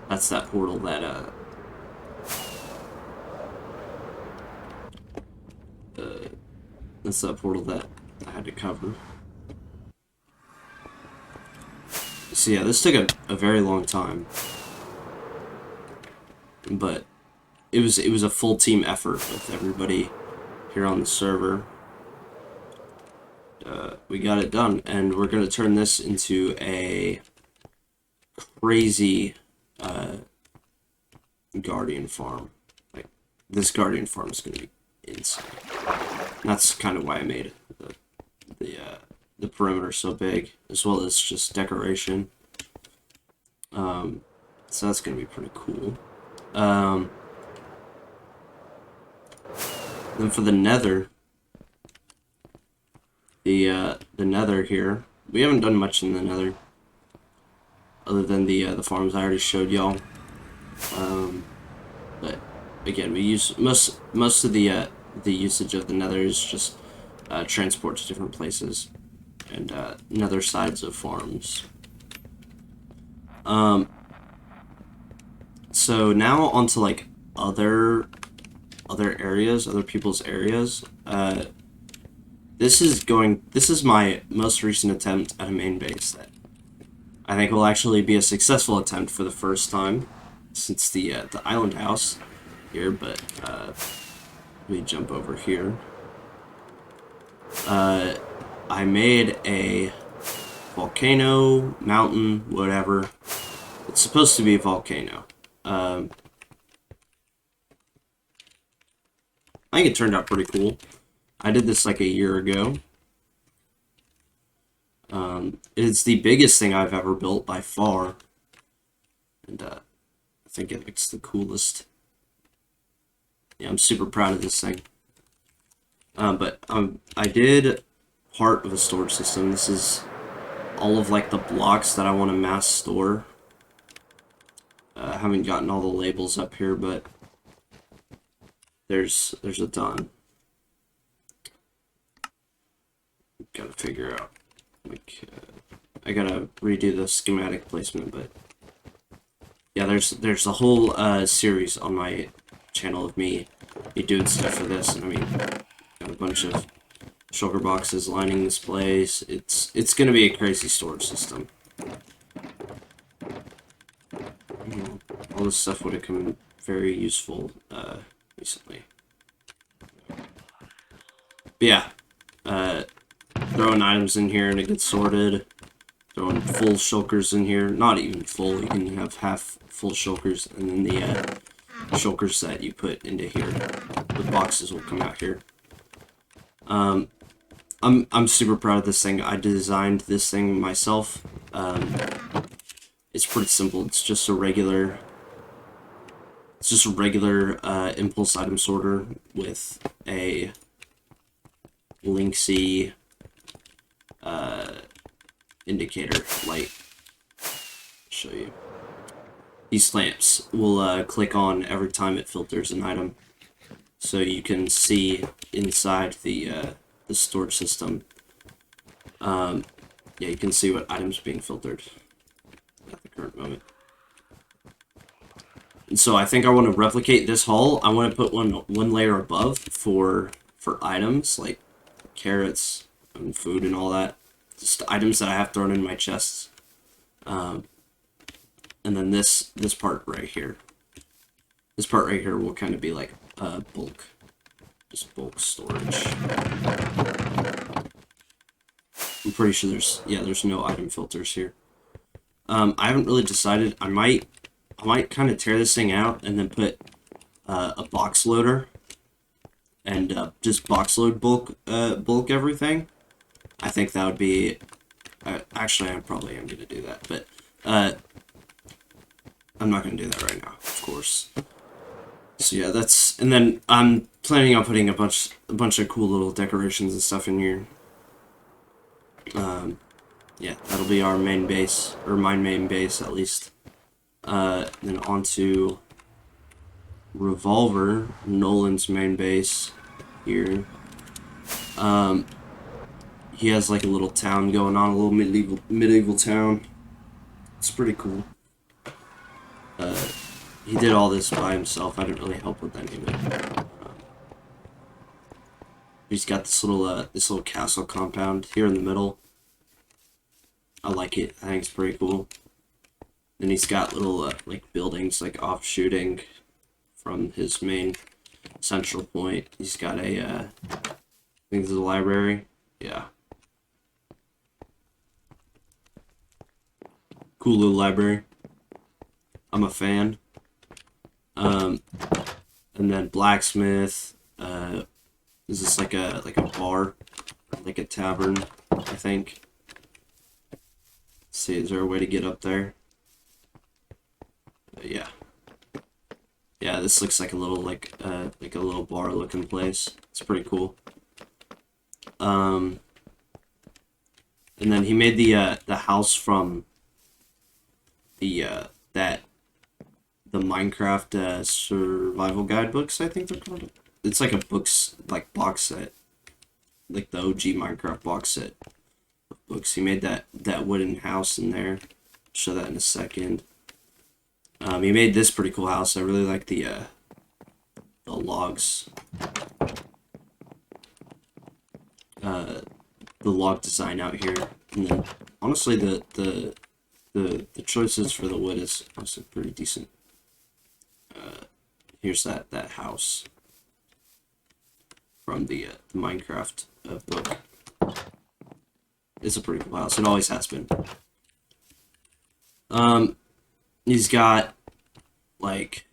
That's that portal that that's that portal that I had to cover. So yeah, this took a very long time, but it was a full team effort with everybody here on the server. We got it done, and we're gonna turn this into a crazy guardian farm. Like, this guardian farm is gonna be insane. And that's kind of why I made the perimeter so big, as well as just decoration. So that's gonna be pretty cool. Then for the nether, the nether here, we haven't done much in the nether, other than the farms I already showed y'all. But again, we use most of the usage of the nether is just transport to different places and nether sides of farms. So now onto like other areas, other people's areas. This is my most recent attempt at a main base that I think will actually be a successful attempt for the first time since the island house here. But let me jump over here. I made a volcano, mountain, whatever. It's supposed to be a volcano. I think it turned out pretty cool. I did this like a year ago. It's the biggest thing I've ever built by far. And I think it looks the coolest. Yeah, I'm super proud of this thing. But I did part of a storage system. This is all of like the blocks that I want to mass store. I haven't gotten all the labels up here, but there's a ton. Gotta figure out, like, I gotta redo the schematic placement, but yeah, there's a whole series on my channel of me doing stuff for this, and I mean, got a bunch of shulker boxes lining this place. It's gonna be a crazy storage system. All this stuff would have come very useful recently. But yeah, throwing items in here and it gets sorted. Throwing full shulkers in here, not even full. You can have half full shulkers, and then the shulkers that you put into here, the boxes will come out here. I'm super proud of this thing. I designed this thing myself. It's pretty simple. It's just a regular impulse item sorter with a Linksy indicator light. I'll show you. These lamps will click on every time it filters an item, so you can see inside the storage system. Yeah, you can see what items are being filtered at the current moment. And so I think I want to replicate this hull. I want to put one layer above for items like carrots and food and all that. Just items that I have thrown in my chests. And then this part right here. This part right here will kind of be like bulk. Just bulk storage. I'm pretty sure there's no item filters here. I haven't really decided. I might kind of tear this thing out and then put a box loader and just box load bulk everything. I think that would be. Actually, I probably am going to do that, but I'm not going to do that right now, of course. So yeah, and then I'm planning on putting a bunch of cool little decorations and stuff in here. Yeah, that'll be our main base, or my main base at least. Then onto Revolver, Nolan's main base here. He has like a little town going on, a little medieval town. It's pretty cool. He did all this by himself. I didn't really help with any of it. He's got this little castle compound here in the middle. I like it. I think it's pretty cool. Then he's got little like buildings like offshooting from his main central point. He's got a I think this is a library. Yeah. Cool little library. I'm a fan. And then blacksmith. Is this like a bar, like a tavern? I think. Let's see, is there a way to get up there? Yeah. Yeah, this looks like a little like a little bar looking place. It's pretty cool. And then he made the house from the Minecraft survival guidebooks, I think they're called. It's like a box set, like the OG Minecraft box set of books. He made that wooden house in there. I'll show that in a second. He made this pretty cool house. I really like the logs. The log design out here, and then honestly the choices for the wood is also pretty decent. Here's that house from the Minecraft book. It's a pretty cool house. It always has been. He's got like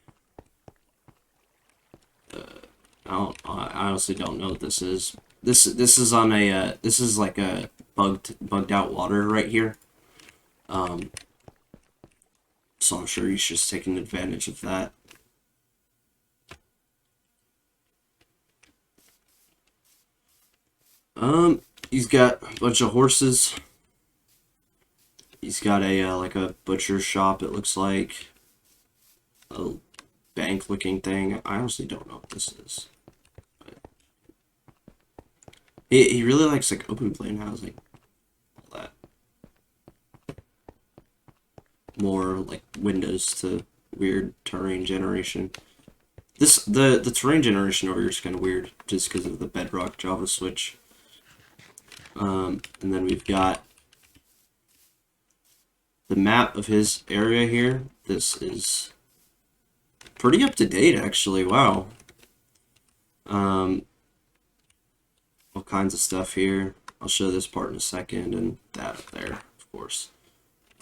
I honestly don't know what this is. This is on a this is like a bugged out water right here. So I'm sure he's just taking advantage of that. He's got a bunch of horses. He's got a like a butcher shop. It looks like a bank looking thing. I honestly don't know what this is. But he really likes like open plan housing, all that. More like windows to weird terrain generation. The terrain generation over here is kind of weird, just because of the bedrock Java switch. And then we've got the map of his area here. This is pretty up to date, actually. Wow. All kinds of stuff here. I'll show this part in a second, and that up there, of course.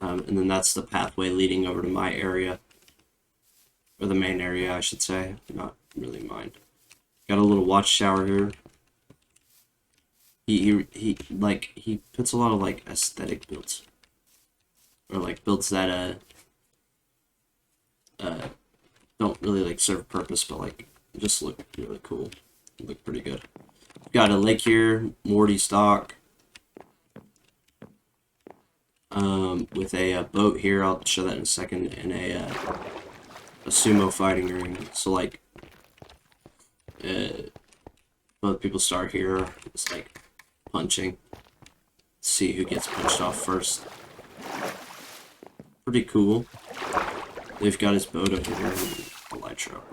And then that's the pathway leading over to my area. Or the main area, I should say. Not really mine. Got a little watchtower here. He puts a lot of, like, aesthetic builds. Or, like, builds that, don't really, like, serve a purpose, but, like, just look really cool. Look pretty good. Got a lake here, Morty stock. With a boat here, I'll show that in a second, and a sumo fighting ring. So, like, both people start here. It's like punching. See who gets punched off first. Pretty cool. They've got his boat over here. A light truck.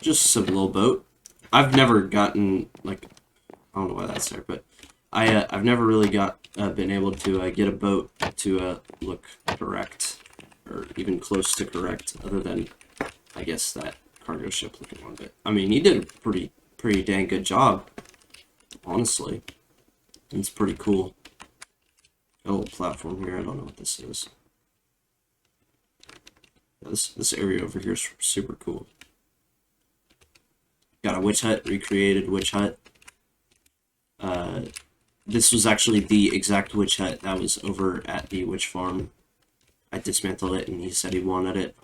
Just a little boat. I've never gotten, like, I don't know why that's there, but I've never really been able to get a boat to look correct, or even close to correct, other than, I guess, that cargo ship looking one bit. I mean, he did a pretty dang good job, honestly. It's pretty cool. Got a little platform here. I don't know what this is. This area over here is super cool. Got a witch hut, recreated witch hut. This was actually the exact witch hut that was over at the witch farm. I dismantled it, and he said he wanted it,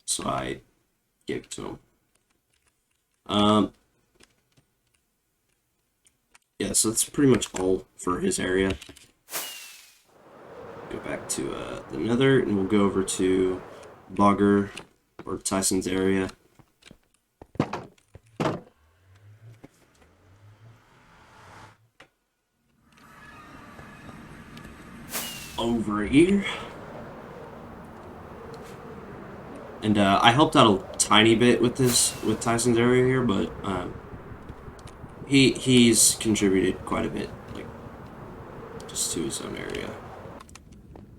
so I gave it to him. Yeah, so that's pretty much all for his area. Go back to the nether, and we'll go over to Bogger, or Tyson's area. Over here. And I helped out a tiny bit with Tyson's area here, but he's contributed quite a bit, like, just to his own area.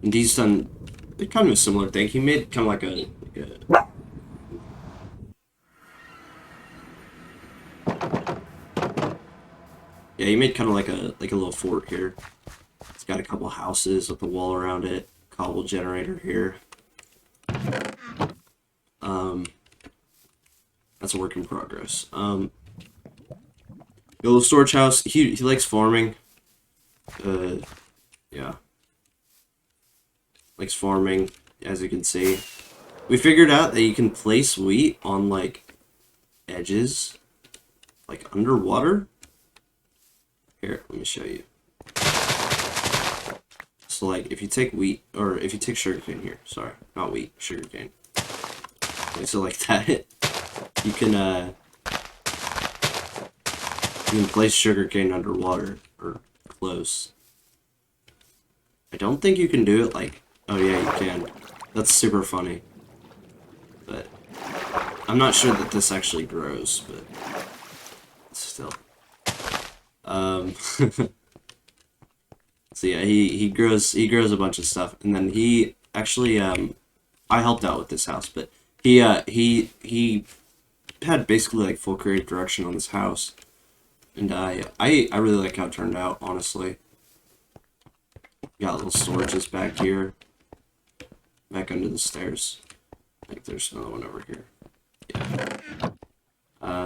And he's done kind of a similar thing. He made kind of like a yeah, he made kind of like a little fort here. It's got a couple houses with a wall around it, cobble generator here. That's a work in progress. A little storage house. He likes farming. Yeah. Likes farming, as you can see. We figured out that you can place wheat on, like, edges, like underwater. Here, let me show you. So, like, if you take wheat, or if you take sugarcane here, sorry, not wheat, sugarcane. Okay, so like that, you can place sugarcane underwater, or close. I don't think you can do it like, oh yeah, you can. That's super funny. But I'm not sure that this actually grows, but still. So yeah, he grows a bunch of stuff, and then he actually I helped out with this house, but he had basically like full creative direction on this house, and I really like how it turned out, honestly. Got little storages back here, back under the stairs. Like there's another one over here. Yeah.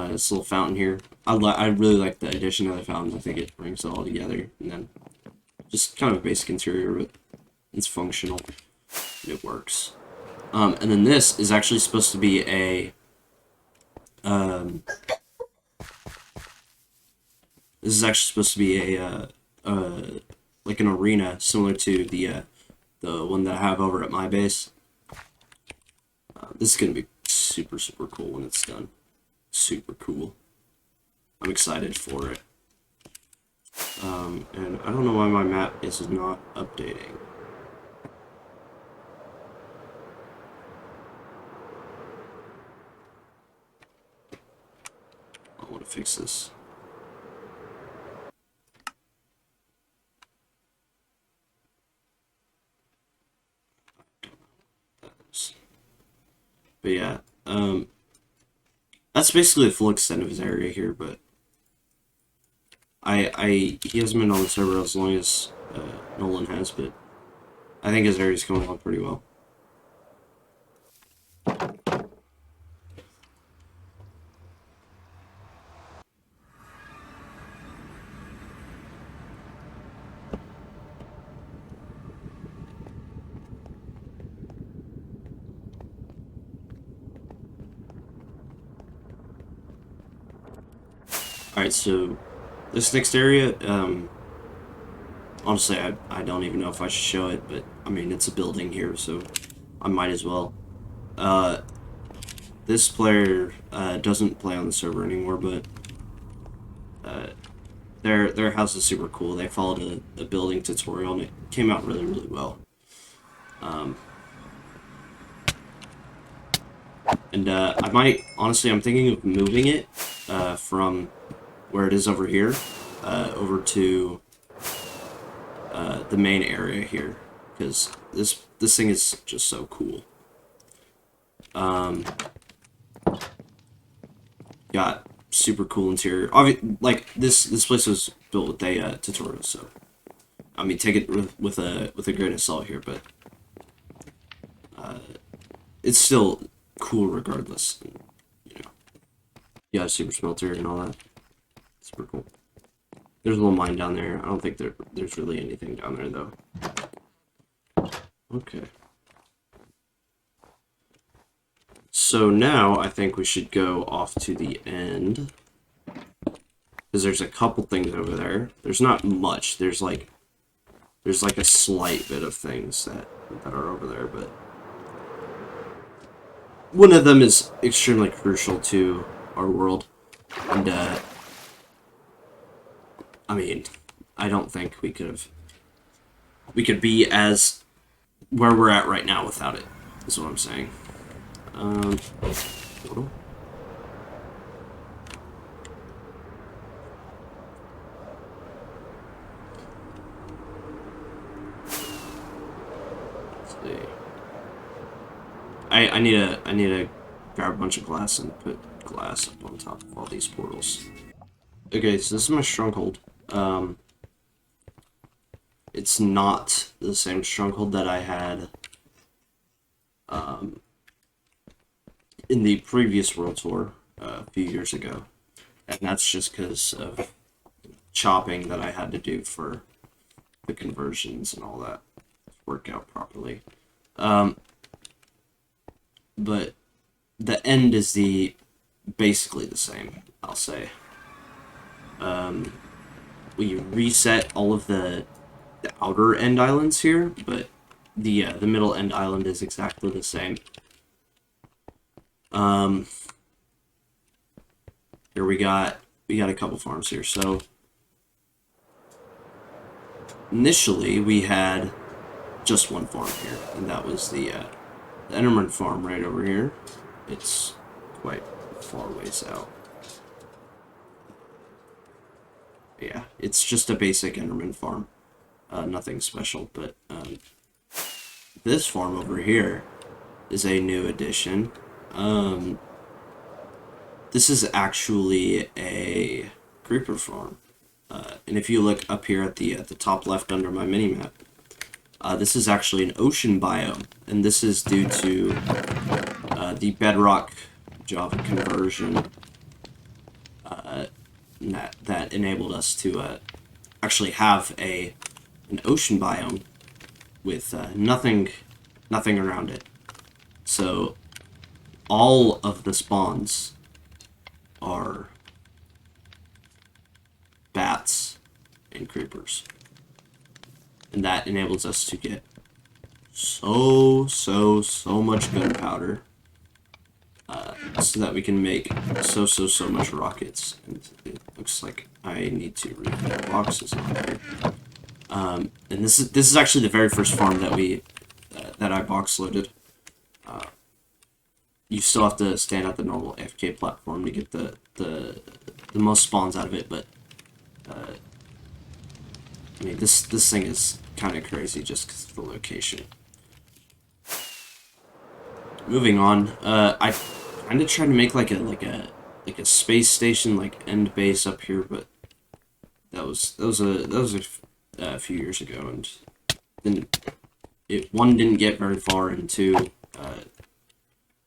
This little fountain here. I really like the addition of the fountain. I think it brings it all together, and then just kind of a basic interior, but it's functional. It works. And then this is actually supposed to be a like an arena similar to the one that I have over at my base. This is gonna be super cool when it's done. Super cool. I'm excited for it. And I don't know why my map is not updating. fix this. But yeah, that's basically the full extent of his area here, but he hasn't been on the server as long as Nolan has, but I think his area's coming along pretty well. Alright, so this next area, honestly, I don't even know if I should show it, but I mean, it's a building here, so I might as well. This player doesn't play on the server anymore, but their house is super cool. They followed a building tutorial, and it came out really, really well. And I might, honestly, I'm thinking of moving it from where it is over here over to the main area here, because this thing is just so cool. Got super cool interior. Like this place was built with a tutorial, so I mean, take it with a grain of salt here, but it's still cool regardless. And, you know, you got a super smelter and all that. Super cool. There's a little mine down there. I don't think there's really anything down there though. Okay. So now I think we should go off to the end, because there's a couple things over there. There's not much. There's like a slight bit of things that are over there, but one of them is extremely crucial to our world, and I mean, I don't think we could be as where we're at right now without it, is what I'm saying. Hold on. Let's see. I need to grab a bunch of glass and put glass up on top of all these portals. Okay, so this is my stronghold. It's not the same stronghold that I had in the previous World Tour a few years ago, and that's just because of chopping that I had to do for the conversions and all that to work out properly. But the end is basically the same, I'll say. We reset all of the outer end islands here, but the middle end island is exactly the same. Here we got a couple farms here. So initially we had just one farm here, and that was the Enderman farm right over here. It's quite far ways out. Yeah, it's just a basic Enderman farm. Nothing special, but this farm over here is a new addition. This is actually a creeper farm. And if you look up here at the top left under my mini-map, this is actually an ocean biome, and this is due to the bedrock Java conversion that enabled us to actually have an ocean biome with nothing around it. So all of the spawns are bats and creepers, and that enables us to get so much gunpowder, so that we can make so much rockets. And it looks like I need to refill boxes on here. And this is actually the very first farm that I box loaded. You still have to stand at the normal AFK platform to get the the most spawns out of it, but I mean, this thing is kind of crazy just because of the location. Moving on, I kind of tried to make like a space station, like end base up here, but that was a few years ago, and then one didn't get very far, and two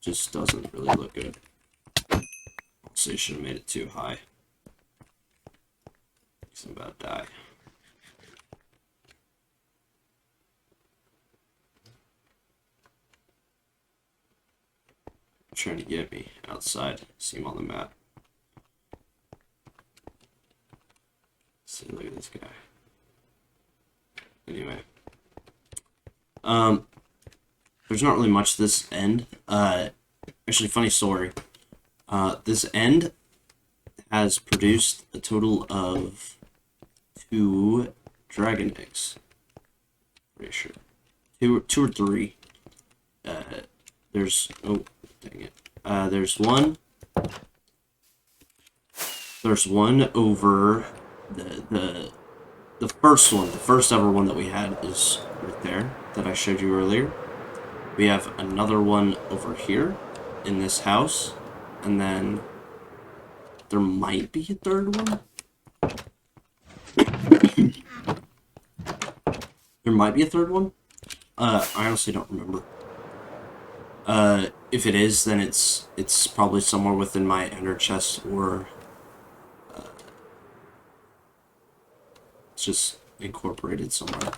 just doesn't really look good. So you should have made it too high. I'm about to die. Trying to get me outside. See him on the map. See, look at this guy. Anyway, there's not really much this end. Actually, funny story. This end has produced a total of 2 dragon eggs. Pretty sure. Two or three. There's dang it. There's one over the first one. The first ever one that we had is right there that I showed you earlier. We have another one over here in this house, and then there might be a third one. There might be a third one. I honestly don't remember. If it is, then it's probably somewhere within my ender chest, or it's just incorporated somewhere.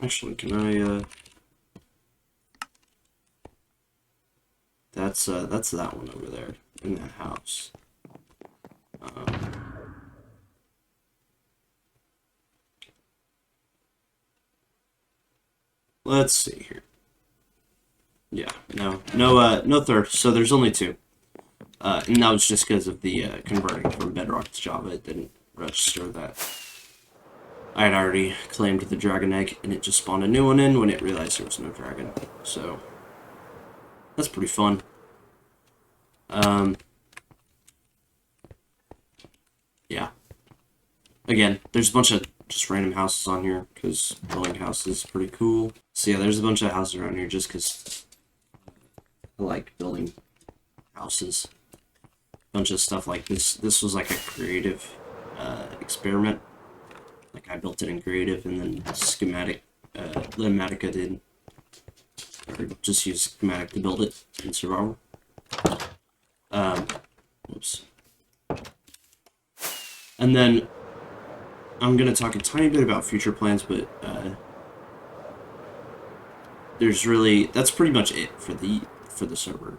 Actually, can I? That's that one over there in that house. Let's see here. Yeah, no third. So there's only 2, and that was just because of the converting from Bedrock to Java. It didn't register that I had already claimed the dragon egg, and it just spawned a new one in when it realized there was no dragon. So that's pretty fun. Yeah. Again, there's a bunch of just random houses on here because building houses is pretty cool. So yeah, there's a bunch of houses around here just because I like building houses. Bunch of stuff like this. This was like a creative experiment. Like I built it in creative, and then Lematica did, or just use schematic to build it in survival. Whoops. And then I'm gonna talk a tiny bit about future plans, but that's pretty much it for the server.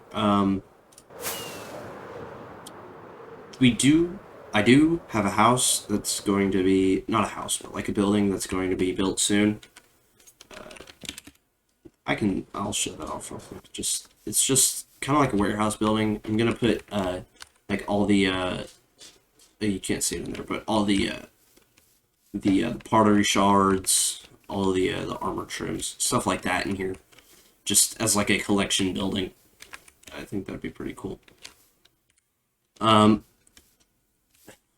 I do have a house that's going to be, not a house, but like a building that's going to be built soon. I'll show that off real quick. It's just kind of like a warehouse building. I'm gonna put like all the you can't see it in there, but all the pottery shards, all the armor trims, stuff like that in here, just as like a collection building. I think that'd be pretty cool.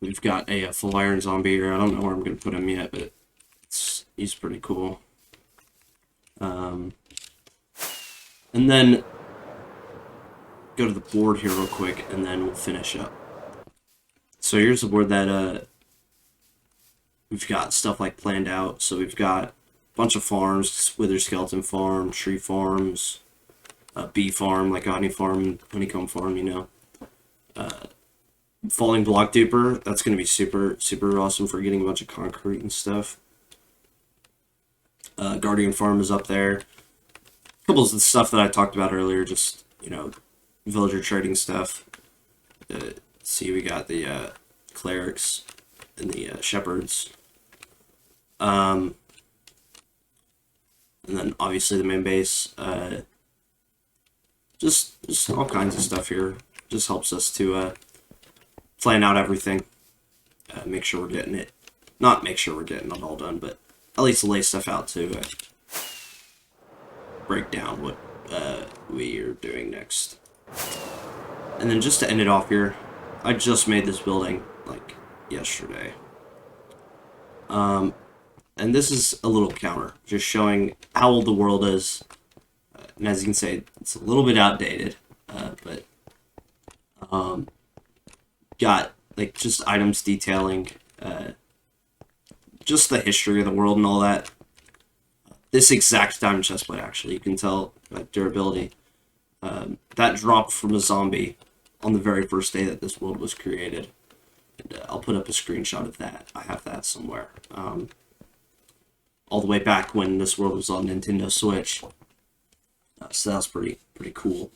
We've got a full iron zombie here. I don't know where I'm gonna put him yet, but he's pretty cool. And then go to the board here real quick, and then we'll finish up. So here's the board that we've got stuff like planned out. So we've got a bunch of farms: wither skeleton farm, tree farms, bee farm, like a honeycomb farm, you know. Falling block duper, that's going to be super awesome for getting a bunch of concrete and stuff. Guardian farm is up there. A couple of the stuff that I talked about earlier, just, you know, villager trading stuff. See, we got the clerics and the shepherds. And then obviously the main base. Just all kinds of stuff here. Just helps us to plan out everything. Make sure we're getting it. Not make sure we're getting it all done, but at least lay stuff out to break down what we are doing next. And then just to end it off here, I just made this building like yesterday. And this is a little counter, just showing how old the world is. And as you can see, it's a little bit outdated, but got like just items detailing just the history of the world and all that. This exact diamond chestplate, actually, you can tell like durability. That dropped from a zombie on the very first day that this world was created. And, I'll put up a screenshot of that. I have that somewhere. All the way back when this world was on Nintendo Switch. So that was pretty cool.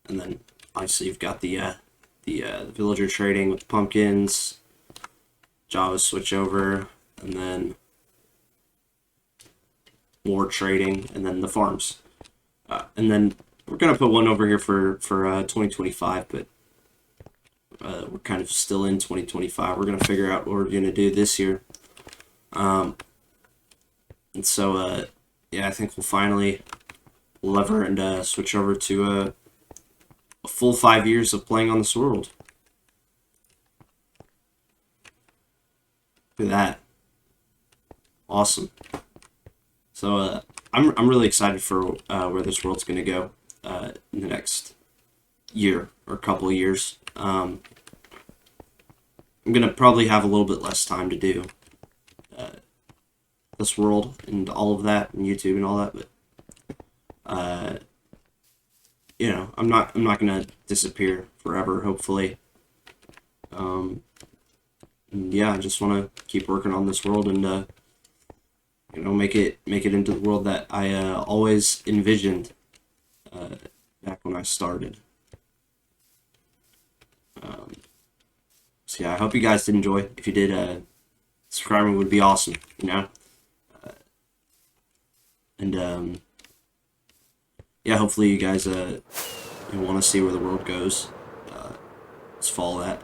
And then obviously you've got the villager trading with the pumpkins, Java switch over, and then more trading, and then the farms. And then we're gonna put one over here for 2025, but we're kind of still in 2025. We're gonna figure out what we're gonna do this year. And so yeah, I think we'll finally lever and switch over to a full 5 years of playing on this world. Look at that. Awesome. So I'm really excited for where this world's going to go in the next year or couple of years. I'm going to probably have a little bit less time to do this world and all of that and YouTube and all that, but you know, I'm not gonna disappear forever, hopefully. And yeah, I just want to keep working on this world and you know, make it into the world that I always envisioned back when I started. So yeah, I hope you guys did enjoy. If you did, subscribing would be awesome, you know. And yeah, hopefully you guys you want to see where the world goes. Let's follow that.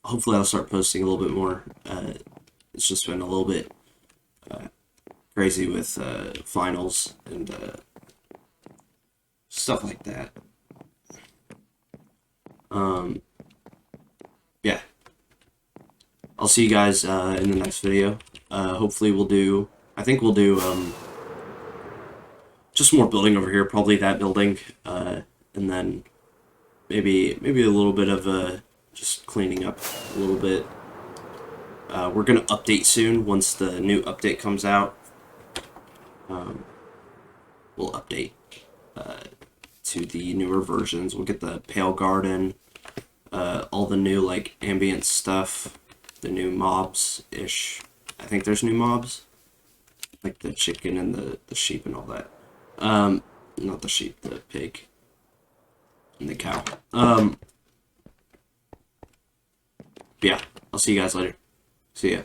Hopefully I'll start posting a little bit more. It's just been a little bit crazy with finals and stuff like that. Yeah. I'll see you guys in the next video. Hopefully we'll do, I think we'll do just more building over here, probably that building, and then maybe a little bit of just cleaning up a little bit. We're gonna update soon once the new update comes out. We'll update to the newer versions. We'll get the Pale Garden, all the new like ambient stuff, the new mobs-ish. I think there's new mobs, like the chicken and the sheep and all that. Not the sheep, the pig and the cow. Yeah, I'll see you guys later. See ya.